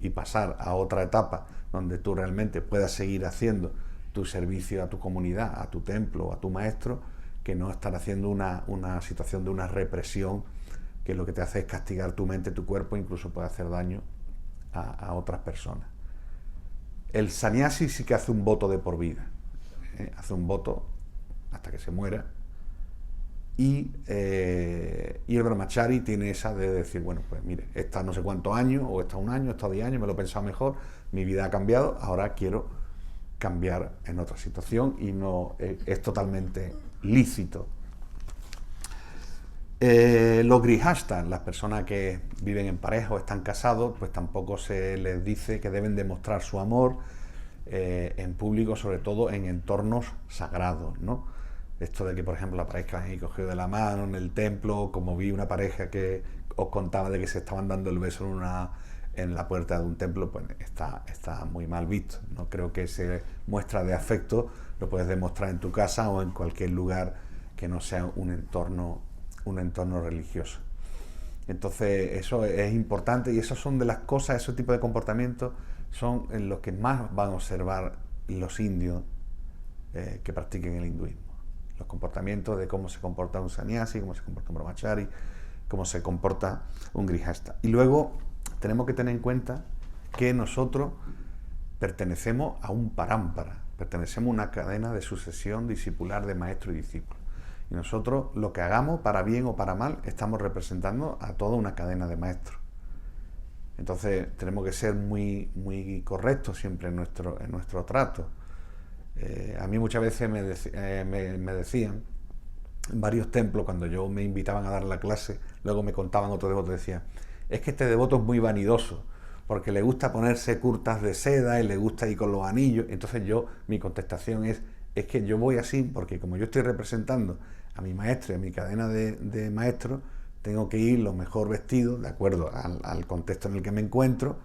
y pasar a otra etapa donde tú realmente puedas seguir haciendo tu servicio a tu comunidad, a tu templo, a tu maestro, que no estar haciendo una situación de una represión que lo que te hace es castigar tu mente, tu cuerpo, incluso puede hacer daño a otras personas. El sannyasi sí que hace un voto de por vida, hace un voto hasta que se muera, y el brahmachari tiene esa de decir, bueno, pues mire, está no sé cuántos años, o está un año, está 10 años, me lo he pensado mejor, mi vida ha cambiado, ahora quiero cambiar en otra situación, y no es totalmente lícito. Los grihastas, las personas que viven en pareja o están casados, pues tampoco se les dice que deben demostrar su amor en público, sobre todo en entornos sagrados, ¿no? Esto de que, por ejemplo, la pareja han cogido de la mano en el templo, como vi una pareja que os contaba de que se estaban dando el beso en la puerta de un templo, pues está muy mal visto. No creo que esa muestra de afecto lo puedes demostrar en tu casa o en cualquier lugar que no sea un entorno religioso. Entonces eso es importante, y esas son de las cosas, ese tipo de comportamientos son en los que más van a observar los indios que practiquen el hinduismo. Los comportamientos de cómo se comporta un sannyasi, cómo se comporta un brahmachari, cómo se comporta un grihasta. Y luego tenemos que tener en cuenta que nosotros pertenecemos a un parampara, pertenecemos a una cadena de sucesión discipular de maestro y discípulo. Y nosotros, lo que hagamos, para bien o para mal, estamos representando a toda una cadena de maestros. Entonces tenemos que ser muy, muy correctos siempre en nuestro trato. A mí muchas veces me decían, en varios templos, cuando yo me invitaban a dar la clase, luego me contaban otros devotos, decían, es que este devoto es muy vanidoso, porque le gusta ponerse curtas de seda y le gusta ir con los anillos. Entonces mi contestación es que yo voy así porque como yo estoy representando a mi maestro y a mi cadena de maestros, tengo que ir lo mejor vestido, de acuerdo al contexto en el que me encuentro,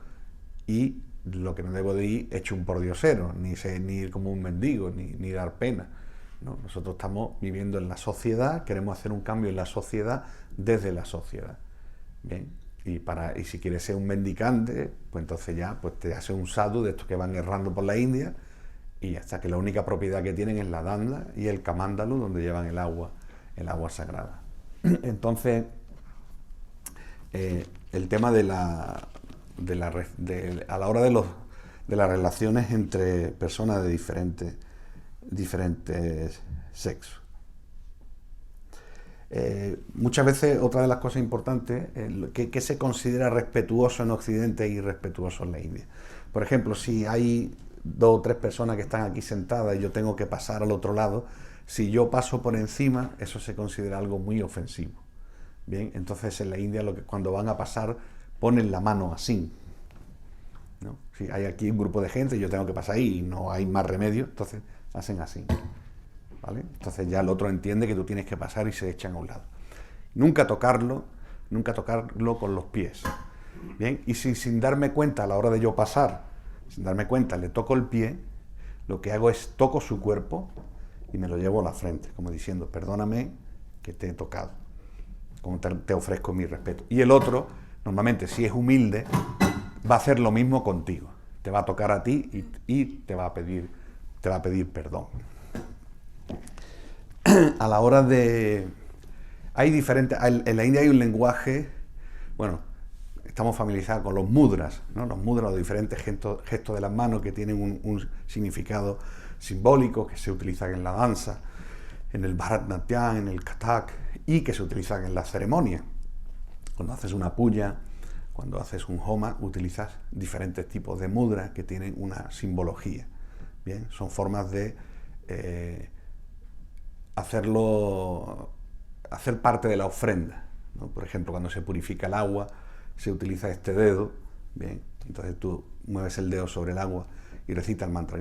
y lo que no debo de ir hecho un pordiosero, ni ir como un mendigo, ni dar pena, ¿no? Nosotros estamos viviendo en la sociedad, queremos hacer un cambio en la sociedad desde la sociedad. Bien, y si quieres ser un mendicante, pues entonces ya pues te hace un sadhu de estos que van errando por la India, y hasta que la única propiedad que tienen es la danda y el kamándalu, donde llevan el agua sagrada. Entonces, el tema a la hora de las relaciones entre personas de diferentes sexos. Muchas veces, otra de las cosas importantes, que se considera respetuoso en Occidente y irrespetuoso en la India. Por ejemplo, si hay 2 o 3 personas que están aquí sentadas y yo tengo que pasar al otro lado, si yo paso por encima, eso se considera algo muy ofensivo. Bien, entonces en la India cuando van a pasar ponen la mano así, ¿no? Si hay aquí un grupo de gente y yo tengo que pasar ahí y no hay más remedio, entonces hacen así, ¿vale? Entonces ya el otro entiende que tú tienes que pasar y se echan a un lado. Nunca tocarlo con los pies. Bien, y si sin darme cuenta a la hora de yo pasar, sin darme cuenta, le toco el pie, lo que hago es toco su cuerpo y me lo llevo a la frente, como diciendo, perdóname que te he tocado, como te ofrezco mi respeto. Y el otro, normalmente, si es humilde, va a hacer lo mismo contigo. Te va a tocar a ti y te va a pedir perdón. A la hora de... Hay diferentes... En la India hay un lenguaje... Bueno, estamos familiarizados con los mudras, ¿no? Los mudras, los diferentes gestos de las manos que tienen un significado simbólico, que se utilizan en la danza, en el Bharatanatyam, en el Kathak, y que se utilizan en las ceremonias. Cuando haces una puja, cuando haces un homa, utilizas diferentes tipos de mudras que tienen una simbología. Bien, son formas de hacer parte de la ofrenda, ¿no? Por ejemplo, cuando se purifica el agua, se utiliza este dedo, bien, entonces tú mueves el dedo sobre el agua y recitas el mantra.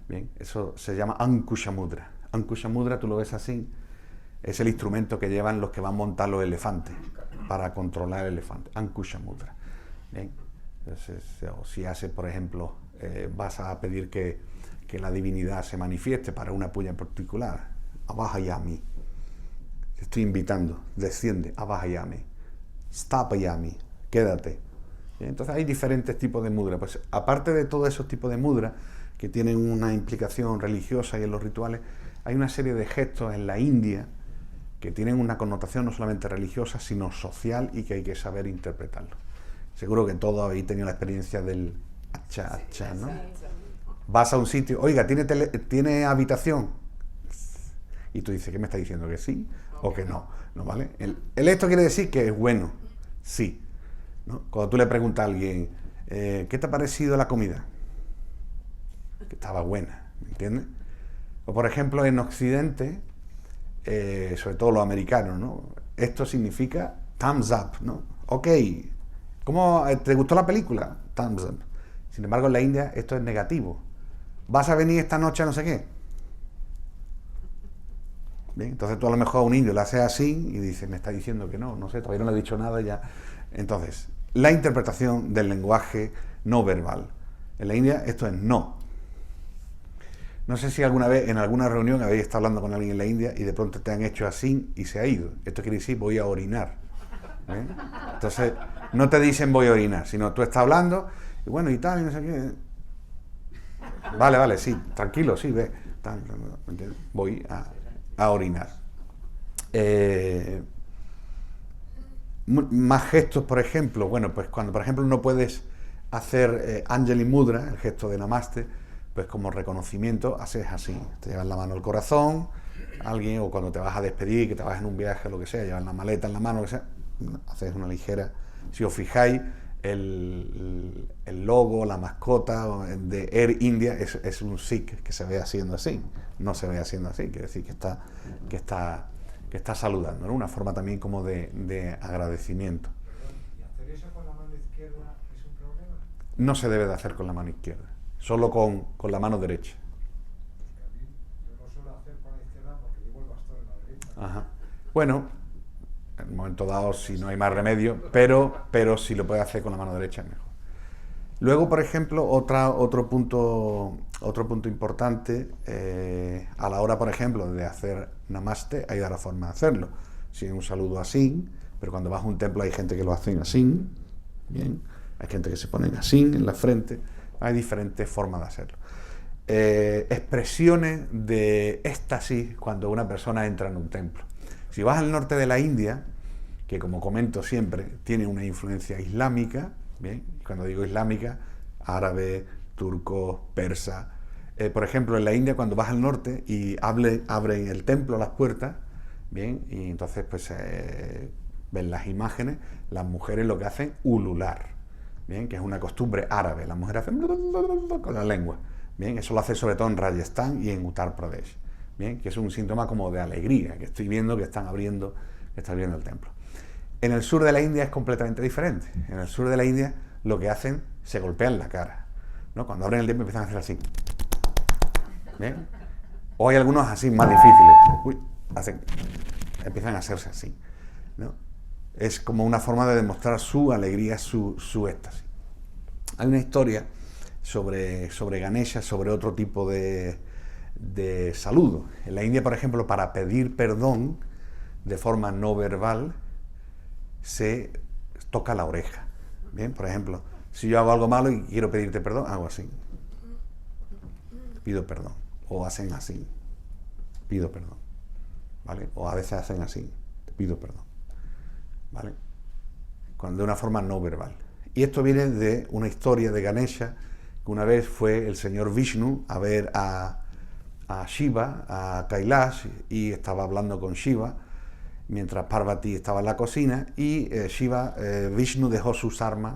Bien, eso se llama Ankusha Mudra. Ankusha Mudra, tú lo ves así, es el instrumento que llevan los que van a montar los elefantes para controlar el elefante. Ankusha Mudra. Bien, entonces, o si haces, por ejemplo, vas a pedir que la divinidad se manifieste para una puja en particular, Avahayami. Te estoy invitando, desciende, Avahayami, Stapayami, quédate. Entonces hay diferentes tipos de mudra. Pues aparte de todos esos tipos de mudra que tienen una implicación religiosa y en los rituales, hay una serie de gestos en la India que tienen una connotación no solamente religiosa, sino social y que hay que saber interpretarlo. Seguro que todos habéis tenido la experiencia del acha, acha, ¿no? Vas a un sitio, oiga, ¿tiene habitación? Y tú dices, ¿qué me está diciendo? ¿Que sí o que no? ¿No vale? El esto quiere decir que es bueno, sí, ¿no? Cuando tú le preguntas a alguien, ¿qué te ha parecido la comida? Que estaba buena, ¿me entiendes? O por ejemplo, en Occidente, sobre todo los americanos, ¿no? Esto significa thumbs up, ¿no? Ok, ¿cómo te gustó la película? Thumbs up. Sin embargo, en la India esto es negativo. ¿Vas a venir esta noche a no sé qué? Bien, entonces tú a lo mejor a un indio le haces así y dices, me está diciendo que no, no sé, todavía no le he dicho nada ya. Entonces, la interpretación del lenguaje no verbal. En la India esto es no. No sé si alguna vez en alguna reunión habéis estado hablando con alguien en la India y de pronto te han hecho así y se ha ido. Esto quiere decir voy a orinar. ¿Eh? Entonces, no te dicen voy a orinar, sino tú estás hablando y bueno, y tal, y no sé qué. Vale, sí, tranquilo, sí, ve. Voy a orinar. Más gestos, por ejemplo, bueno, pues cuando por ejemplo no puedes hacer Anjali Mudra, el gesto de Namaste, pues como reconocimiento haces así, te llevas la mano al corazón, alguien, o cuando te vas a despedir, que te vas en un viaje o lo que sea, llevas la maleta en la mano, lo que sea, haces una ligera, si os fijáis, el logo, la mascota de Air India es un Sikh que se ve haciendo así, no se ve haciendo así, quiere decir que está saludando, ¿no? Una forma también como de agradecimiento. ¿Y hacer eso con la mano izquierda es un problema? No se debe de hacer con la mano izquierda, solo con la mano derecha. Porque a mí, yo lo suelo hacer con la izquierda porque llevo el bastón en la derecha. Ajá. Bueno, en un momento dado, si no hay más remedio, pero si lo puede hacer con la mano derecha es mejor. Luego, por ejemplo, otro punto importante, a la hora, por ejemplo, de hacer Namaste, hay otra forma de hacerlo. Si es un saludo así, pero cuando vas a un templo hay gente que lo hace así, bien, hay gente que se pone así en la frente, hay diferentes formas de hacerlo. Expresiones de éxtasis cuando una persona entra en un templo. Si vas al norte de la India, que como comento siempre, tiene una influencia islámica, bien, cuando digo islámica, árabe, turco, persa. Por ejemplo, en la India, cuando vas al norte y abren el templo, las puertas, bien, y entonces pues ven las imágenes, las mujeres lo que hacen, ulular, bien, que es una costumbre árabe, las mujeres hacen con la lengua, bien, eso lo hace sobre todo en Rajasthan y en Uttar Pradesh, bien, que es un síntoma como de alegría, que estoy viendo que están abriendo el templo. En el sur de la India es completamente diferente. En el sur de la India lo que hacen, se golpean la cara, ¿no? Cuando abren el templo empiezan a hacer así. ¿Bien? O hay algunos así más difíciles. Empiezan a hacerse así, ¿no? es como una forma de demostrar su alegría, su éxtasis. Hay una historia sobre Ganesha, sobre otro tipo de saludo. En la India, por ejemplo, para pedir perdón de forma no verbal, se toca la oreja. Bien, por ejemplo, si yo hago algo malo y quiero pedirte perdón, hago así. Pido perdón. O hacen así. Pido perdón. ¿Vale? O a veces hacen así. Te pido perdón. ¿Vale? De una forma no verbal. Y esto viene de una historia de Ganesha, que una vez fue el señor Vishnu a ver a Shiva, a Kailash, y estaba hablando con Shiva, mientras Parvati estaba en la cocina, y Vishnu dejó sus armas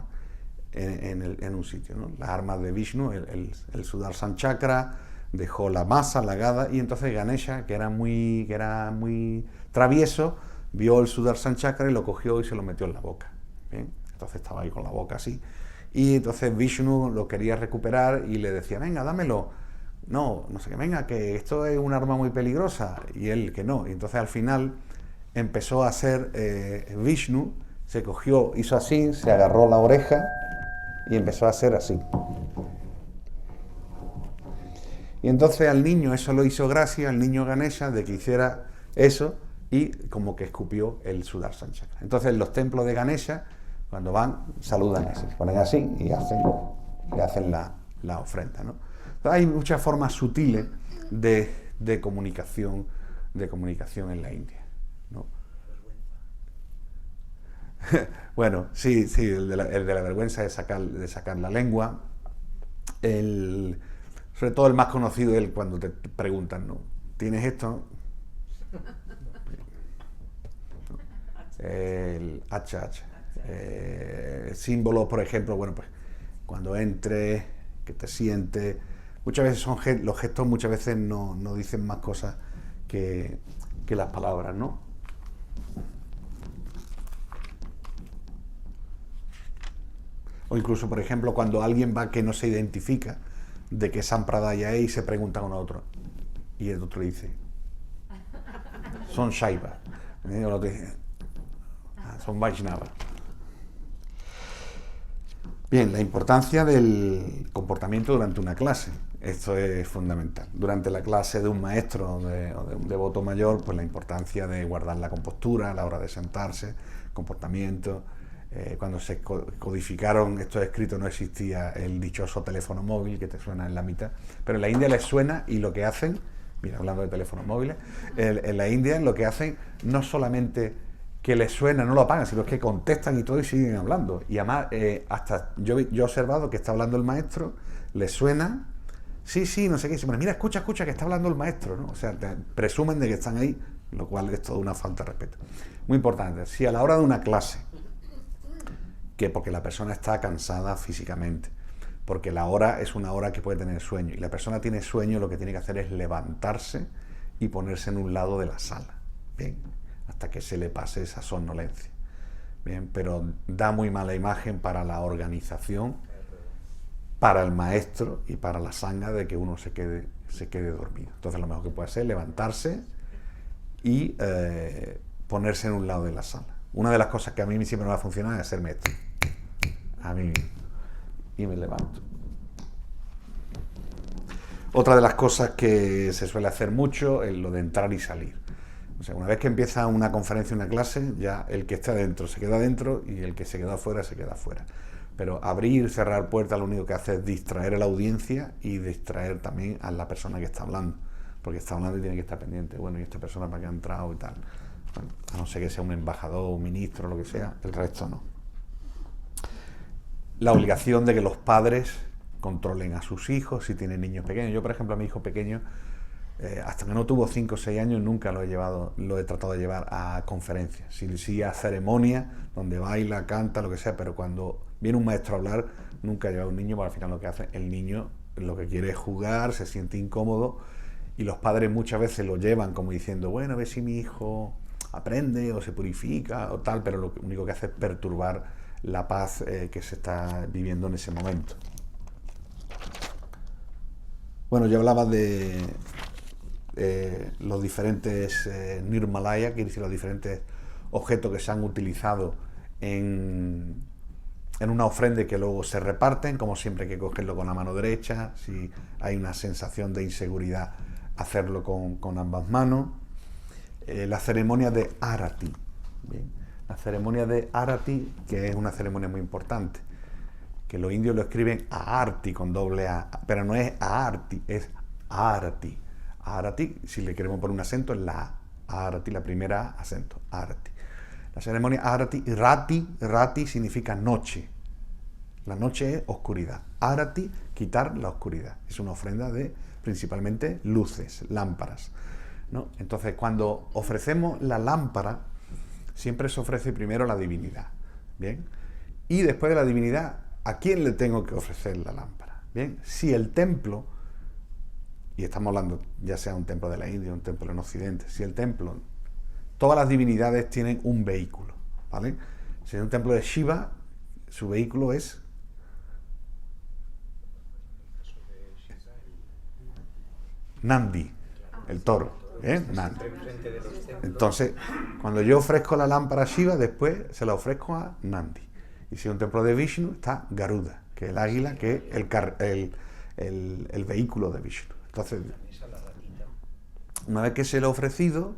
en un sitio, ¿no? Las armas de Vishnu, el Sudarshan Chakra, dejó la masa, la gada, y entonces Ganesha, que era muy travieso, vio el Sudarshan Chakra y lo cogió y se lo metió en la boca. ¿Bien? Entonces estaba ahí con la boca así. Y entonces Vishnu lo quería recuperar y le decía, venga, dámelo. No sé qué, venga, que esto es un arma muy peligrosa. Y él que no. Y entonces al final empezó a hacer Vishnu, se cogió, hizo así, se agarró la oreja y empezó a hacer así. Y entonces al niño eso lo hizo gracia, al niño Ganesha, de que hiciera eso, y como que escupió el Sudarshan Chakra. Entonces en los templos de Ganesha, cuando van, saludan así, se ponen así y hacen la ofrenda, ¿no? Entonces, hay muchas formas sutiles de comunicación en la India, ¿no? Bueno, sí, el de la vergüenza de sacar la lengua. Sobre todo el más conocido es cuando te preguntan, ¿no? ¿Tienes esto? El HH. Símbolos, por ejemplo, bueno, pues cuando entres, que te sientes. Muchas veces los gestos muchas veces no dicen más cosas que las palabras, ¿no? O incluso, por ejemplo, cuando alguien va que no se identifica de qué Sampradaya es y se pregunta a uno a otro. Y el otro dice, son Shaiva. O el otro dice, son Vaishnava. Bien, la importancia del comportamiento durante una clase. Esto es fundamental. Durante la clase de un maestro o de un devoto mayor, pues la importancia de guardar la compostura a la hora de sentarse, comportamiento. Cuando se codificaron estos escritos no existía el dichoso teléfono móvil que te suena en la mitad, pero en la India les suena y lo que hacen, mira, hablando de teléfonos móviles, en la India lo que hacen no solamente que les suena, no lo apagan, sino que contestan y todo y siguen hablando. Y además, hasta yo he observado que está hablando el maestro, les suena, sí, no sé qué, bueno, mira, escucha, que está hablando el maestro, ¿no? O sea, presumen de que están ahí, lo cual es toda una falta de respeto. Muy importante, si a la hora de una clase, que porque la persona está cansada físicamente, porque la hora es una hora que puede tener sueño, y la persona tiene sueño, lo que tiene que hacer es levantarse y ponerse en un lado de la sala, bien, hasta que se le pase esa somnolencia, bien, pero da muy mala imagen para la organización, para el maestro y para la sangha de que uno se quede dormido. Entonces lo mejor que puede hacer es levantarse y ponerse en un lado de la sala. Una de las cosas que a mí siempre me va a funcionar es hacerme esto. A mí mismo. Y me levanto. Otra de las cosas que se suele hacer mucho es lo de entrar y salir. O sea, una vez que empieza una conferencia, una clase, ya el que está dentro se queda dentro y el que se queda afuera se queda afuera. Pero abrir, cerrar puertas, lo único que hace es distraer a la audiencia y distraer también a la persona que está hablando. Porque está hablando y tiene que estar pendiente. Bueno, ¿y esta persona para qué ha entrado y tal? Bueno, a no ser que sea un embajador, un ministro, lo que sea, el resto no. La obligación de que los padres controlen a sus hijos si tienen niños pequeños. Yo, por ejemplo, a mi hijo pequeño, hasta que no tuvo 5 o 6 años, nunca lo he tratado de llevar a conferencias. Sí a ceremonia, donde baila, canta, lo que sea, pero cuando viene un maestro a hablar, nunca he llevado a un niño, porque al final lo que hace el niño, lo que quiere es jugar, se siente incómodo, y los padres muchas veces lo llevan como diciendo, bueno, a ver si mi hijo aprende o se purifica o tal, pero lo único que hace es perturbar la paz que se está viviendo en ese momento. Bueno, yo hablaba de los diferentes Nirmalaya, quiere decir los diferentes objetos que se han utilizado en una ofrenda y que luego se reparten. Como siempre hay que cogerlo con la mano derecha, si hay una sensación de inseguridad, hacerlo con ambas manos. La ceremonia de Arati. Bien. La ceremonia de Arati, que es una ceremonia muy importante, que los indios lo escriben Aarti con doble A, pero no es Aarti, es Arati. Arati, si le queremos poner un acento, es la A. Arati, la primera A, acento, Arati. La ceremonia Arati, Rati significa noche. La noche es oscuridad. Arati, quitar la oscuridad. Es una ofrenda de principalmente luces, lámparas, ¿no? Entonces, cuando ofrecemos la lámpara, siempre se ofrece primero la divinidad, ¿bien? Y después de la divinidad, ¿a quién le tengo que ofrecer la lámpara? Bien, si el templo, y estamos hablando ya sea un templo de la India, un templo en Occidente, si el templo, todas las divinidades tienen un vehículo, ¿vale? Si es un templo de Shiva, su vehículo es Nandi, el toro, ¿eh? Nandi. Entonces, cuando yo ofrezco la lámpara a Shiva, después se la ofrezco a Nandi. Y si es un templo de Vishnu, está Garuda, que es el águila, que es el vehículo de Vishnu. Entonces, una vez que se lo he ofrecido,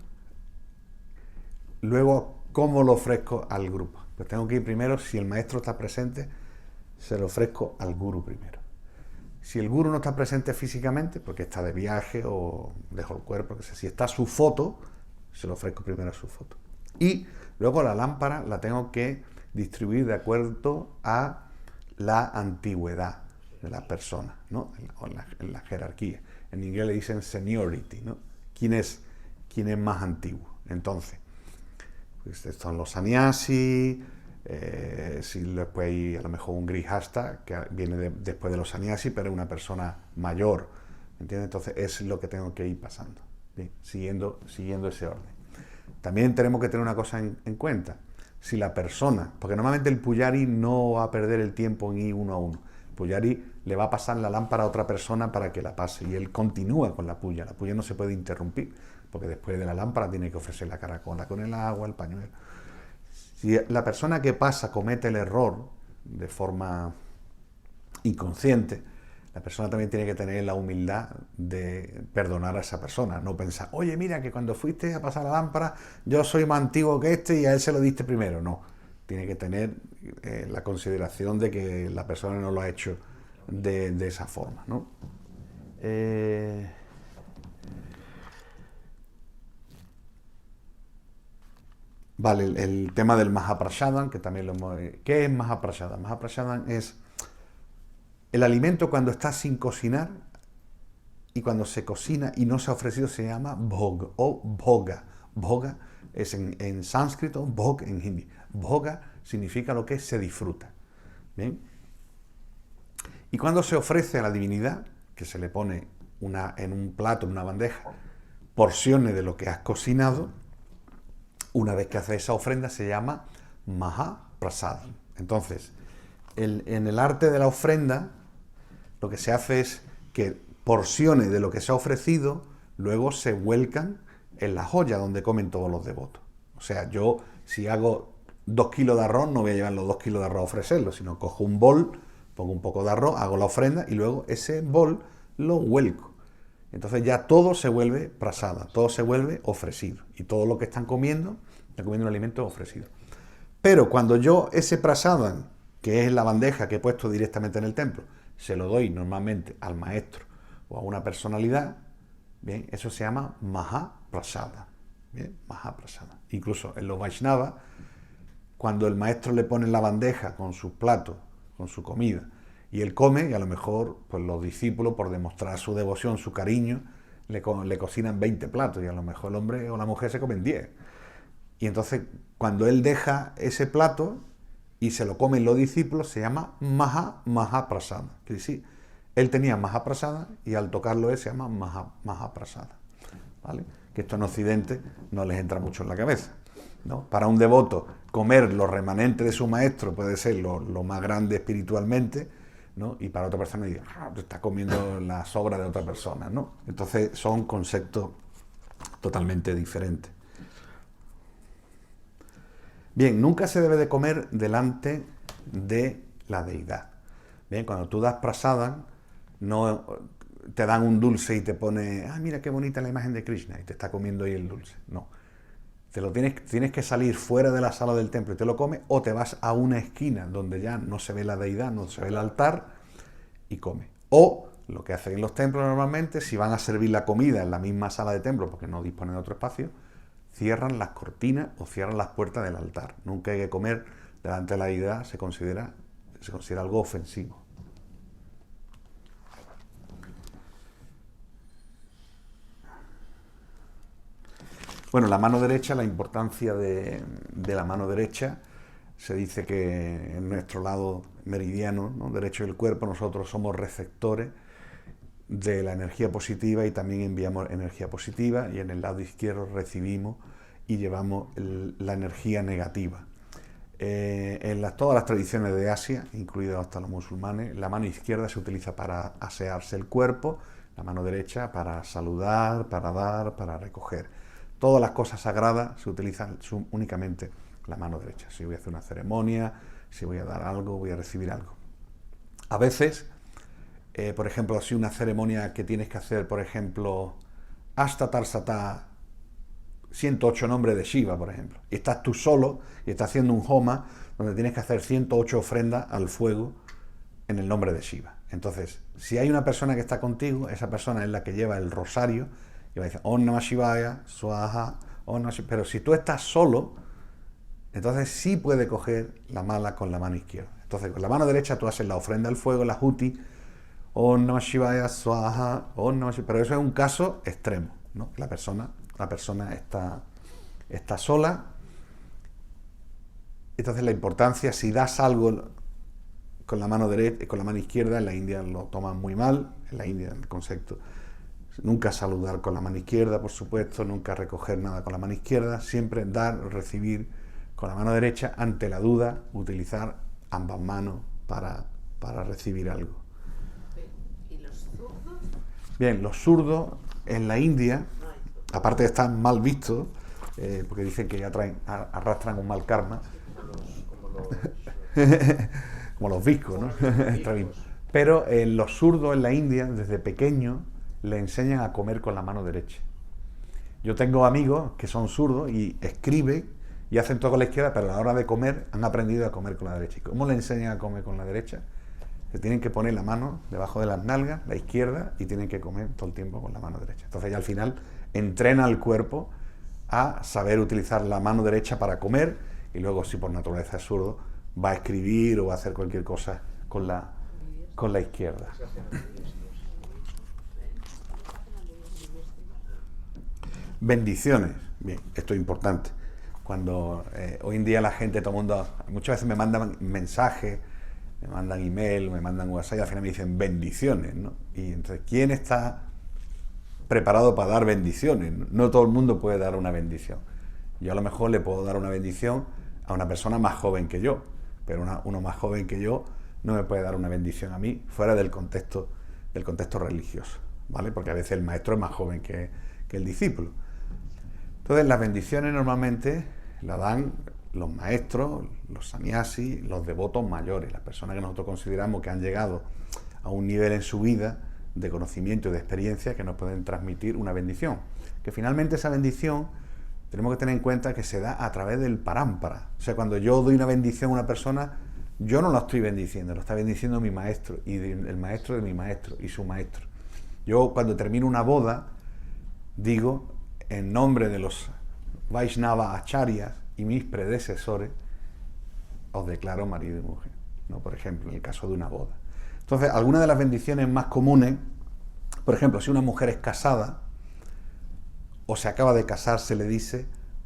luego, ¿cómo lo ofrezco al grupo? Pues tengo que ir primero, si el maestro está presente, se lo ofrezco al guru primero. Si el guru no está presente físicamente, porque está de viaje o dejó el cuerpo, que sé, si está su foto, se lo ofrezco primero a su foto. Y luego la lámpara la tengo que distribuir de acuerdo a la antigüedad de la persona, ¿no? En la jerarquía. En inglés le dicen seniority, ¿no? ¿Quién es más antiguo? Entonces, pues son los sannyasis. Si después hay a lo mejor un grihasta que viene después de los sannyasis, pero es una persona mayor, ¿entiendes? Entonces es lo que tengo que ir pasando, ¿bien? Siguiendo ese orden. También tenemos que tener una cosa en cuenta. Si la persona, porque normalmente el pujari no va a perder el tiempo en ir uno a uno. El pujari le va a pasar la lámpara a otra persona para que la pase y él continúa con la puya. La puya no se puede interrumpir, porque después de la lámpara tiene que ofrecer la caracola con el agua, el pañuelo. Si la persona que pasa comete el error de forma inconsciente, la persona también tiene que tener la humildad de perdonar a esa persona, no pensar, oye, mira que cuando fuiste a pasar la lámpara, yo soy más antiguo que este y a él se lo diste primero. No, tiene que tener la consideración de que la persona no lo ha hecho de esa forma, ¿no? Vale, el tema del Mahaprasadam, que también lo hemos... ¿Qué es Mahaprasadam? Mahaprasadam es el alimento cuando está sin cocinar y cuando se cocina y no se ha ofrecido, se llama bhog o bhoga. Bhoga es en sánscrito, bhog en hindi. Bhoga significa lo que se disfruta. ¿Bien? Y cuando se ofrece a la divinidad, que se le pone en un plato, en una bandeja, porciones de lo que has cocinado, una vez que hace esa ofrenda se llama Mahaprasadam. Entonces, en el arte de la ofrenda, lo que se hace es que porciones de lo que se ha ofrecido luego se vuelcan en la joya donde comen todos los devotos. O sea, yo si hago 2 kilos de arroz, no voy a llevar los 2 kilos de arroz a ofrecerlo, sino cojo un bol, pongo un poco de arroz, hago la ofrenda y luego ese bol lo vuelco. Entonces ya todo se vuelve prasada, todo se vuelve ofrecido. Y todo lo que están comiendo un alimento ofrecido. Pero cuando yo ese prasadam, que es la bandeja que he puesto directamente en el templo, se lo doy normalmente al maestro o a una personalidad, bien, eso se llama Mahaprasada. Bien, Mahaprasada. Incluso en los Vaishnavas, cuando el maestro le pone la bandeja con sus platos, con su comida, y él come, y a lo mejor pues los discípulos, por demostrar su devoción, su cariño, le cocinan 20 platos, y a lo mejor el hombre o la mujer se comen 10. Y entonces, cuando él deja ese plato y se lo comen los discípulos, se llama Mahaprasada. Quiere decir, él tenía Mahaprasada y al tocarlo él se llama Mahaprasada. ¿Vale? Que esto en Occidente no les entra mucho en la cabeza, ¿no? Para un devoto, comer los remanentes de su maestro puede ser lo más grande espiritualmente, ¿no? Y para otra persona dice, está comiendo la sobra de otra persona, ¿no? Entonces son conceptos totalmente diferentes. Bien, nunca se debe de comer delante de la deidad. Bien, cuando tú das prasadam, no te dan un dulce y te pone, mira qué bonita la imagen de Krishna, y te está comiendo ahí el dulce. No. Tienes que salir fuera de la sala del templo y te lo comes, o te vas a una esquina donde ya no se ve la deidad, no se ve el altar, y comes. O lo que hacen en los templos normalmente, si van a servir la comida en la misma sala de templo porque no disponen de otro espacio, cierran las cortinas o cierran las puertas del altar. Nunca hay que comer delante de la deidad, se considera algo ofensivo. Bueno, la mano derecha, la importancia de la mano derecha, se dice que en nuestro lado meridiano, ¿no?, derecho del cuerpo, nosotros somos receptores de la energía positiva y también enviamos energía positiva, y en el lado izquierdo recibimos y llevamos la energía negativa. Todas las tradiciones de Asia, incluidos hasta los musulmanes, la mano izquierda se utiliza para asearse el cuerpo, la mano derecha para saludar, para dar, para recoger. Todas las cosas sagradas se utilizan únicamente la mano derecha. Si voy a hacer una ceremonia, si voy a dar algo, voy a recibir algo. A veces, por ejemplo, si una ceremonia que tienes que hacer, por ejemplo, Ashta Tarsata, 108 nombres de Shiva, por ejemplo, y estás tú solo y estás haciendo un homa donde tienes que hacer 108 ofrendas al fuego en el nombre de Shiva. Entonces, si hay una persona que está contigo, esa persona es la que lleva el rosario y va a decir Om Namah Shivaya, Swaha, Om Namah Shivaya. Pero si tú estás solo, entonces sí puede coger la mala con la mano izquierda. Entonces, con la mano derecha tú haces la ofrenda al fuego, la huti, Om Namah Shivaya, Swaha, Om Namah Shivaya. Pero eso es un caso extremo, ¿no? La persona está sola. Entonces la importancia, si das algo con la mano derecha, con la mano izquierda, en la India lo toman muy mal, en la India el concepto, nunca saludar con la mano izquierda, por supuesto, nunca recoger nada con la mano izquierda, siempre dar o recibir con la mano derecha, ante la duda, utilizar ambas manos para recibir algo. ¿Y los zurdos? Bien, los zurdos en la India, aparte de estar mal vistos, porque dicen que arrastran un mal karma, como los viscos, ¿no? Pero los zurdos en la India, desde pequeños, le enseñan a comer con la mano derecha. Yo tengo amigos que son zurdos y escriben y hacen todo con la izquierda, pero a la hora de comer han aprendido a comer con la derecha. ¿Y cómo le enseñan a comer con la derecha? Que tienen que poner la mano debajo de las nalgas, la izquierda, y tienen que comer todo el tiempo con la mano derecha. Entonces ya al final entrena al cuerpo a saber utilizar la mano derecha para comer, y luego, si por naturaleza es zurdo, va a escribir o va a hacer cualquier cosa con la izquierda. Bendiciones. Bien, esto es importante. Cuando hoy en día la gente, todo el mundo, muchas veces me mandan mensajes, me mandan email, me mandan WhatsApp y al final me dicen bendiciones, ¿no? Y entonces, ¿quién está preparado para dar bendiciones? No todo el mundo puede dar una bendición. Yo a lo mejor le puedo dar una bendición a una persona más joven que yo, pero uno más joven que yo no me puede dar una bendición a mí fuera del contexto religioso, ¿vale? Porque a veces el maestro es más joven que el discípulo. Entonces, las bendiciones normalmente las dan los maestros, los sannyasis, los devotos mayores, las personas que nosotros consideramos que han llegado a un nivel en su vida de conocimiento y de experiencia que nos pueden transmitir una bendición. Que finalmente esa bendición tenemos que tener en cuenta que se da a través del parámpara. O sea, cuando yo doy una bendición a una persona, yo no la estoy bendiciendo, lo está bendiciendo mi maestro y el maestro de mi maestro y su maestro. Yo, cuando termino una boda, digo, en nombre de los Vaishnava Acharyas y mis predecesores, os declaro marido y mujer, ¿no? Por ejemplo, en el caso de una boda. Entonces, algunas de las bendiciones más comunes, por ejemplo, si una mujer es casada o se acaba de casar, se le dice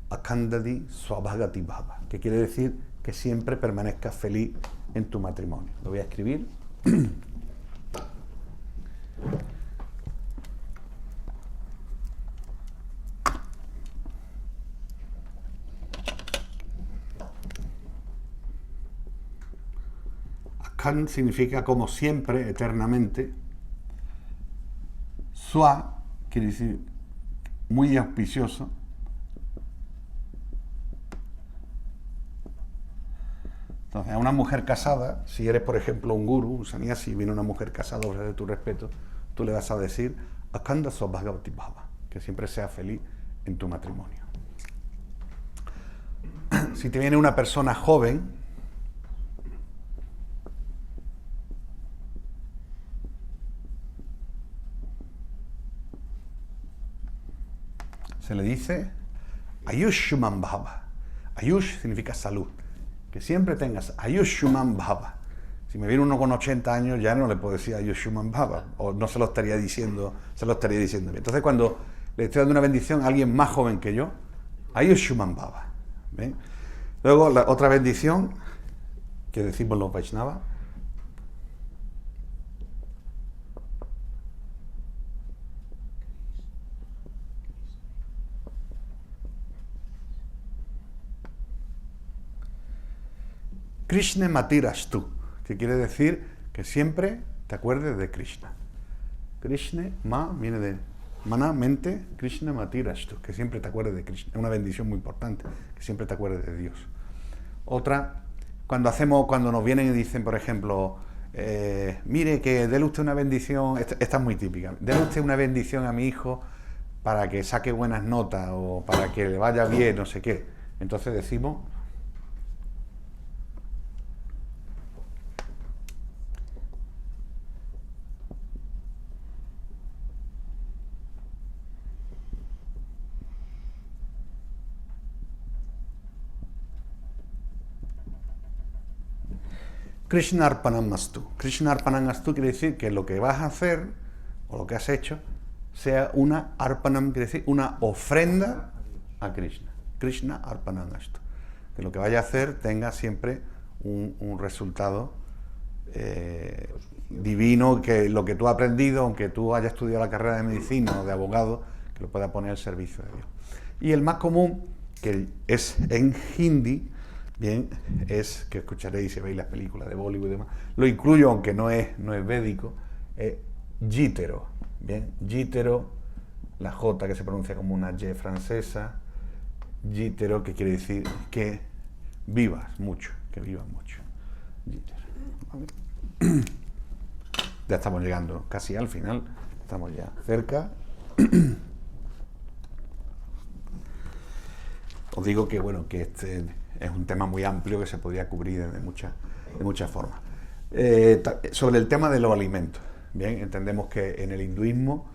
Akandadi Swabhagati Bhava, que quiere decir que siempre permanezcas feliz en tu matrimonio. Lo voy a escribir. Khan significa como siempre, eternamente. Swa quiere decir muy auspicioso. Entonces, a una mujer casada, si eres, por ejemplo, un guru, un sannyasi, viene una mujer casada, ofrece tu respeto, tú le vas a decir, Akhanda Sobhagavati Bhava, que siempre seas feliz en tu matrimonio. Si te viene una persona joven, se le dice Ayushman Bhava. Ayush significa salud. Que siempre tengas Ayushman Bhava. Si me viene uno con 80 años, ya no le puedo decir Ayushman Bhava, o no se lo estaría diciendo, se lo estaría diciendo bien. Entonces, cuando le estoy dando una bendición a alguien más joven que yo, Ayushman Bhava. ¿Ven? Luego, la otra bendición que decimos los Vaishnavas, Krishna Matirastu, que quiere decir que siempre te acuerdes de Krishna. Krishna, ma, viene de mana, mente, Krishna Matirastu, que siempre te acuerdes de Krishna. Es una bendición muy importante, que siempre te acuerdes de Dios. Otra, cuando nos vienen y dicen, por ejemplo, mire, que déle usted una bendición, esta es muy típica, déle usted una bendición a mi hijo para que saque buenas notas o para que le vaya bien, no sé qué. Entonces decimos, Krishna Arpanam Astu. Krishna Arpanam Astu quiere decir que lo que vas a hacer, o lo que has hecho, sea una Arpanam, quiere decir una ofrenda a Krishna. Krishna Arpanam Astu. Que lo que vaya a hacer tenga siempre un resultado divino, que lo que tú has aprendido, aunque tú hayas estudiado la carrera de medicina o de abogado, que lo pueda poner al servicio de Dios. Y el más común, que es en hindi, bien, es que escucharéis si veis las películas de Bollywood y demás, lo incluyo aunque no es védico, Jítero, bien, Jítero, la J que se pronuncia como una Y francesa, Jítero, que quiere decir que vivas mucho, que vivas mucho. Jítero. ¿Vale? Ya estamos llegando casi al final, estamos ya cerca. Os digo que bueno, que este es un tema muy amplio que se podría cubrir de muchas formas. Sobre el tema de los alimentos, bien, entendemos que en el hinduismo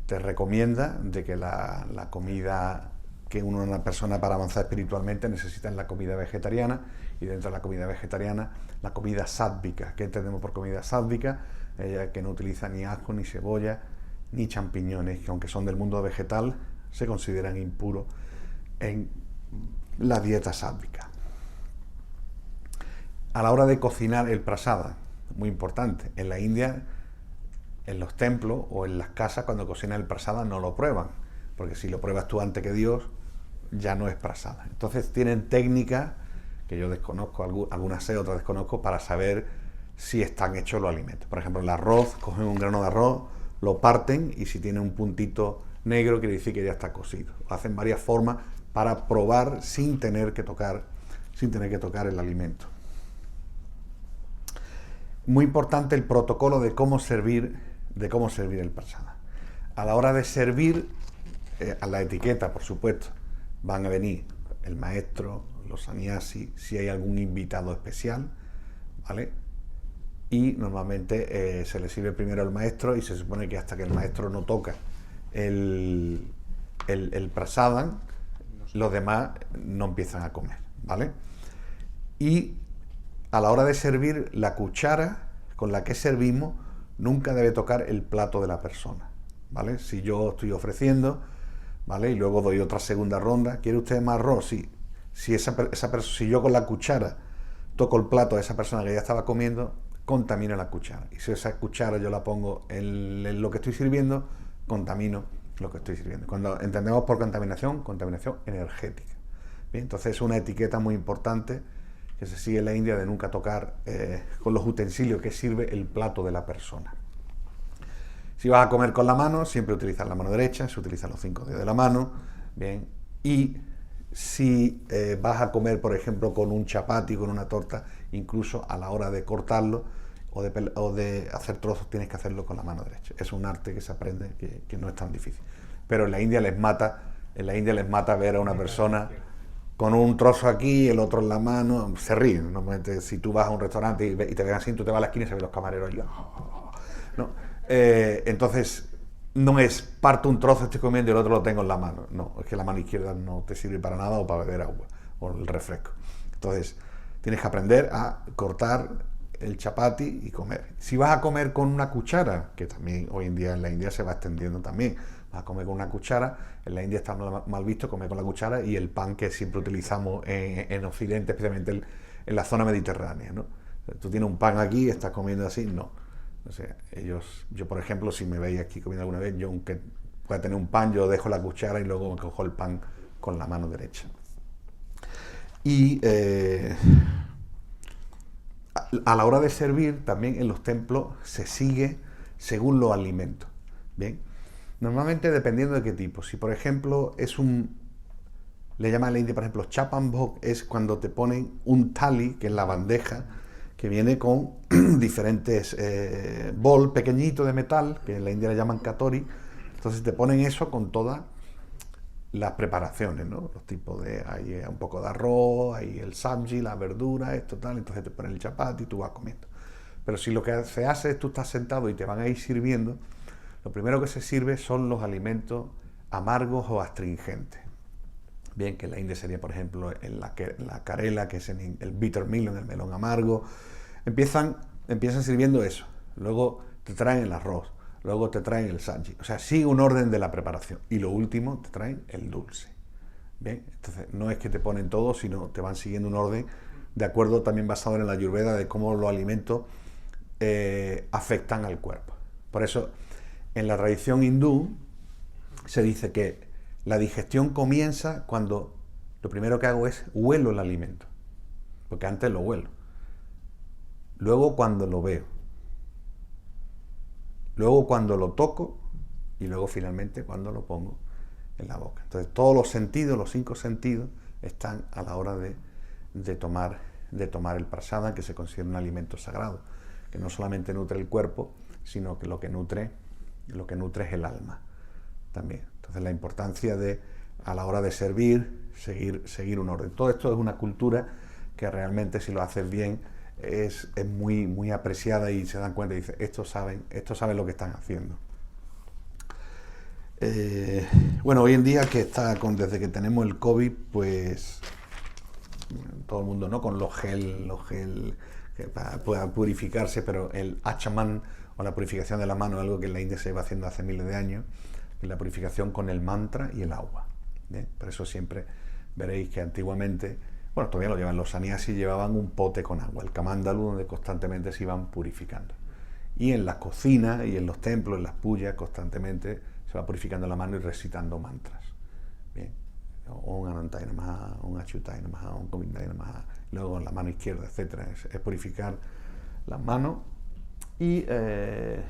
te recomienda de que la comida que una persona para avanzar espiritualmente necesita es la comida vegetariana, y dentro de la comida vegetariana, la comida sádvica. ¿Qué entendemos por comida sádvica? Que no utiliza ni ajo, ni cebolla, ni champiñones, que aunque son del mundo vegetal, se consideran impuros en la dieta sádvica. A la hora de cocinar el prasada, muy importante, en la India, en los templos o en las casas, cuando cocinan el prasada no lo prueban, porque si lo pruebas tú antes que Dios, ya no es prasada. Entonces tienen técnicas que yo desconozco, algunas sé, otras desconozco, para saber si están hechos los alimentos. Por ejemplo, el arroz, cogen un grano de arroz, lo parten y si tiene un puntito negro quiere decir que ya está cocido. Hacen varias formas para probar sin tener que tocar el alimento. Muy importante el protocolo de cómo servir el prasada. A la hora de servir, a la etiqueta, por supuesto, van a venir el maestro, los sannyasis, si hay algún invitado especial, ¿vale? Y normalmente se le sirve primero al maestro y se supone que hasta que el maestro no toca el prasadam, los demás no empiezan a comer, ¿vale? Y a la hora de servir, la cuchara con la que servimos nunca debe tocar el plato de la persona, ¿vale? Si yo estoy ofreciendo, ¿vale? Y luego doy otra segunda ronda, ¿quiere usted más arroz? Sí. Si yo con la cuchara toco el plato de esa persona que ya estaba comiendo, contamina la cuchara. Y si esa cuchara yo la pongo en lo que estoy sirviendo, contamino lo que estoy sirviendo. Cuando entendemos por contaminación energética. Bien, entonces es una etiqueta muy importante que se sigue en la India de nunca tocar con los utensilios que sirve el plato de la persona. Si vas a comer con la mano, siempre utilizas la mano derecha, se utilizan los 5 dedos de la mano, bien, y si vas a comer, por ejemplo, con un chapati, con una torta, incluso a la hora de cortarlo o de hacer trozos, tienes que hacerlo con la mano derecha. Es un arte que se aprende, que no es tan difícil. Pero en la India les mata ver a una persona con un trozo aquí, el otro en la mano, se ríen. Normalmente, si tú vas a un restaurante y te ven así, tú te vas a la esquina y se ven los camareros y ¿no? Entonces, no es parto un trozo, estoy comiendo y el otro lo tengo en la mano. No, es que la mano izquierda no te sirve para nada o para beber agua o el refresco. Entonces, tienes que aprender a cortar el chapati y comer. Si vas a comer con una cuchara, que también hoy en día en la India se va extendiendo también, vas a comer con una cuchara, en la India está mal visto comer con la cuchara, y el pan que siempre utilizamos en Occidente, especialmente en la zona mediterránea, ¿no? Tú tienes un pan aquí y estás comiendo así, no. O sea, yo por ejemplo, si me veis aquí comiendo alguna vez, yo aunque pueda tener un pan, yo dejo la cuchara y luego me cojo el pan con la mano derecha. Y a la hora de servir, también en los templos se sigue según los alimentos. Bien, normalmente dependiendo de qué tipo. Si por ejemplo le llaman en la India, por ejemplo, chapan bhog, es cuando te ponen un thali, que es la bandeja, que viene con diferentes bol pequeñito de metal, que en la India le llaman katori. Entonces te ponen eso con todas las preparaciones, ¿no? Los tipos hay un poco de arroz, hay el sabji, la verdura, esto tal, entonces te ponen el chapati y tú vas comiendo. Pero si lo que se hace es tú estás sentado y te van a ir sirviendo, lo primero que se sirve son los alimentos amargos o astringentes. Bien, que en la India sería, por ejemplo, la carela, que es el bitter melon, el melón amargo. Empiezan sirviendo eso. Luego te traen el arroz. Luego te traen el sabji. O sea, sigue un orden de la preparación. Y lo último, te traen el dulce. Bien, entonces no es que te ponen todo, sino te van siguiendo un orden de acuerdo, también basado en la Ayurveda, de cómo los alimentos afectan al cuerpo. Por eso, en la tradición hindú se dice que la digestión comienza cuando lo primero que hago es huelo el alimento, porque antes lo huelo. Luego cuando lo veo. Luego cuando lo toco y luego finalmente cuando lo pongo en la boca. Entonces todos los sentidos, los 5 sentidos, están a la hora de tomar el prasadam, que se considera un alimento sagrado, que no solamente nutre el cuerpo, sino que lo que nutre es el alma también. Entonces la importancia a la hora de servir, seguir un orden. Todo esto es una cultura que realmente, si lo haces bien, es muy, muy apreciada, y se dan cuenta y dicen, estos saben lo que están haciendo. Bueno, hoy en día desde que tenemos el COVID, pues todo el mundo, ¿no? Con los gel que para purificarse, pero el achaman, o la purificación de la mano, es algo que en la India se va haciendo hace miles de años, que es la purificación con el mantra y el agua. ¿Bien? Por eso siempre veréis que antiguamente, bueno, todavía lo llevan, los sannyasis llevaban un pote con agua, el kamándalu, donde constantemente se iban purificando. Y en la cocina y en los templos, en las puyas, constantemente se va purificando la mano y recitando mantras. Bien, un anantaya namaha, un achyutaya namaha, un govindaya namaha, luego en la mano izquierda, etcétera. Es purificar las manos. Y pues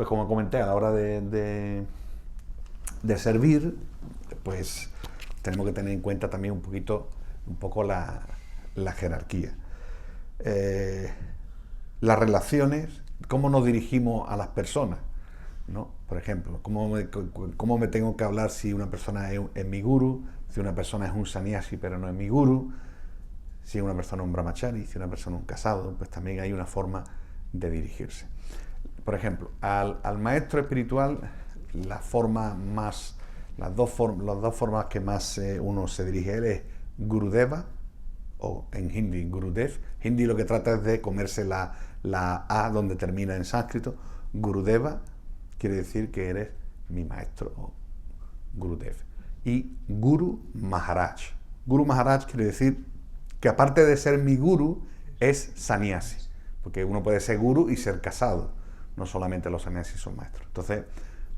como comenté, a la hora de servir, pues tenemos que tener en cuenta también un poco la jerarquía. Las relaciones, cómo nos dirigimos a las personas, ¿no? Por ejemplo, cómo me tengo que hablar si una persona es mi guru, si una persona es un sannyasi pero no es mi guru, si una persona es un brahmachari, si una persona es un casado, pues también hay una forma de dirigirse. Por ejemplo, al maestro espiritual, las dos formas que más uno se dirige a él es Gurudeva, o en hindi Gurudev. Hindi lo que trata es de comerse la A donde termina en sánscrito. Gurudeva quiere decir que eres mi maestro, o Gurudev. Y Guru Maharaj. Guru Maharaj quiere decir que aparte de ser mi guru, es sannyasi. Porque uno puede ser guru y ser casado. No solamente los sannyasis son maestros. Entonces,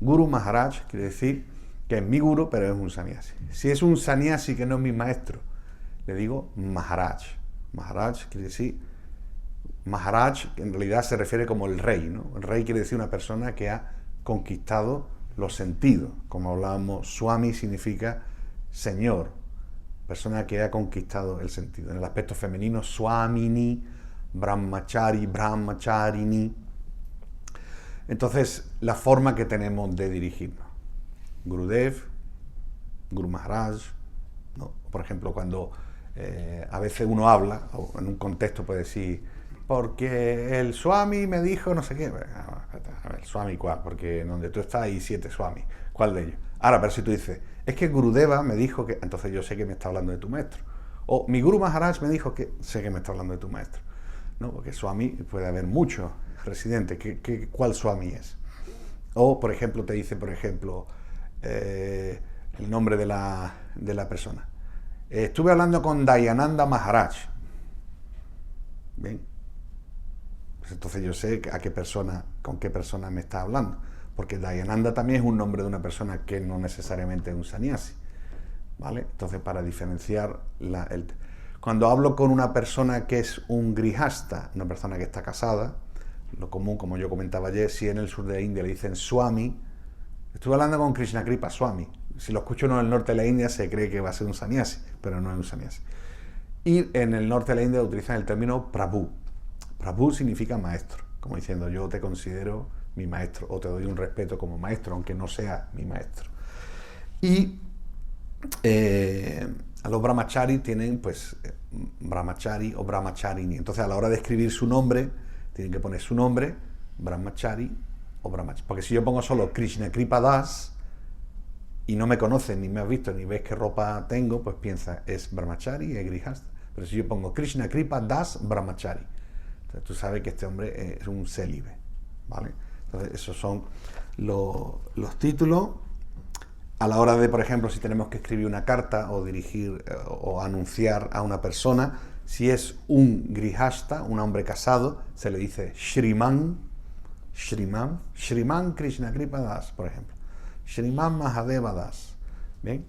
Guru Maharaj quiere decir que es mi guru, pero es un sannyasi. Si es un sannyasi que no es mi maestro, le digo Maharaj. Maharaj quiere decir, Maharaj en realidad se refiere como el rey, ¿no? El rey quiere decir una persona que ha conquistado los sentidos. Como hablábamos, Swami significa señor, persona que ha conquistado el sentido. En el aspecto femenino, Swamini, Brahmachari, Brahmacharini. Entonces, la forma que tenemos de dirigirnos. Gurudev, Guru Maharaj, ¿no? Por ejemplo, cuando a veces uno habla, o en un contexto puede decir, porque el Swami me dijo no sé qué. A ver, Swami cuál, porque donde tú estás hay 7 Swami. ¿Cuál de ellos? Ahora, pero si tú dices, es que Gurudeva me dijo que, entonces yo sé que me está hablando de tu maestro. O mi Guru Maharaj me dijo que sé que me está hablando de tu maestro. No, porque Swami puede haber muchos residentes. ¿Cuál Swami es? O, por ejemplo, te dice, el nombre de la persona. Estuve hablando con Dayananda Maharaj. Bien. Pues entonces yo sé con qué persona me está hablando. Porque Dayananda también es un nombre de una persona que no necesariamente es un sannyasi. ¿Vale? Entonces, para diferenciar cuando hablo con una persona que es un grihasta, una persona que está casada, lo común, como yo comentaba ayer, si en el sur de la India le dicen Swami, estuve hablando con Krishna Kripa Swami. Si lo escucho en el norte de la India se cree que va a ser un sannyasi, pero no es un sannyasi. Y en el norte de la India utilizan el término Prabhu. Prabhu significa maestro, como diciendo yo te considero mi maestro o te doy un respeto como maestro, aunque no sea mi maestro. Y a los brahmachari tienen pues brahmachari o brahmacharini. Entonces a la hora de escribir su nombre tienen que poner su nombre, brahmachari o brahmachari. Porque si yo pongo solo Krishna Kripa Das y no me conoces, ni me has visto, ni ves qué ropa tengo, pues piensa, es brahmachari, es grihasta. Pero si yo pongo Krishna Kripa Das brahmachari, entonces tú sabes que este hombre es un célibe, ¿vale? Entonces esos son los títulos. A la hora de, por ejemplo, si tenemos que escribir una carta o dirigir o anunciar a una persona, si es un grihasta, un hombre casado, se le dice Shriman Krishna Kripa Das, por ejemplo. Shriman Mahadeva Das. ¿Bien?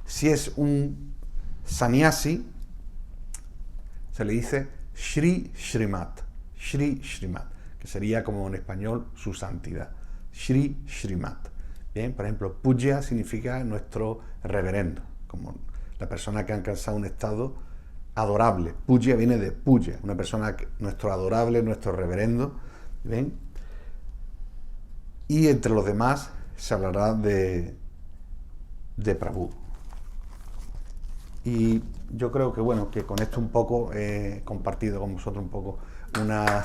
Si es un sannyasi, se le dice Shri Shrimat, que sería como en español su santidad. Shri Shrimat. Bien, por ejemplo, puja significa nuestro reverendo, como la persona que ha alcanzado un estado adorable. Puja viene de puja, una persona nuestro adorable, nuestro reverendo. ¿Bien? Y entre los demás se hablará de Prabhu. Y yo creo que bueno, que con esto un poco he compartido con vosotros un poco una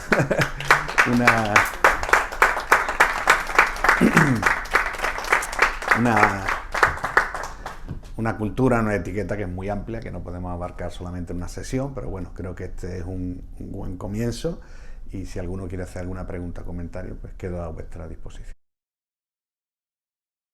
cultura, una etiqueta que es muy amplia, que no podemos abarcar solamente en una sesión, pero bueno, creo que este es un buen comienzo y si alguno quiere hacer alguna pregunta o comentario, pues quedo a vuestra disposición.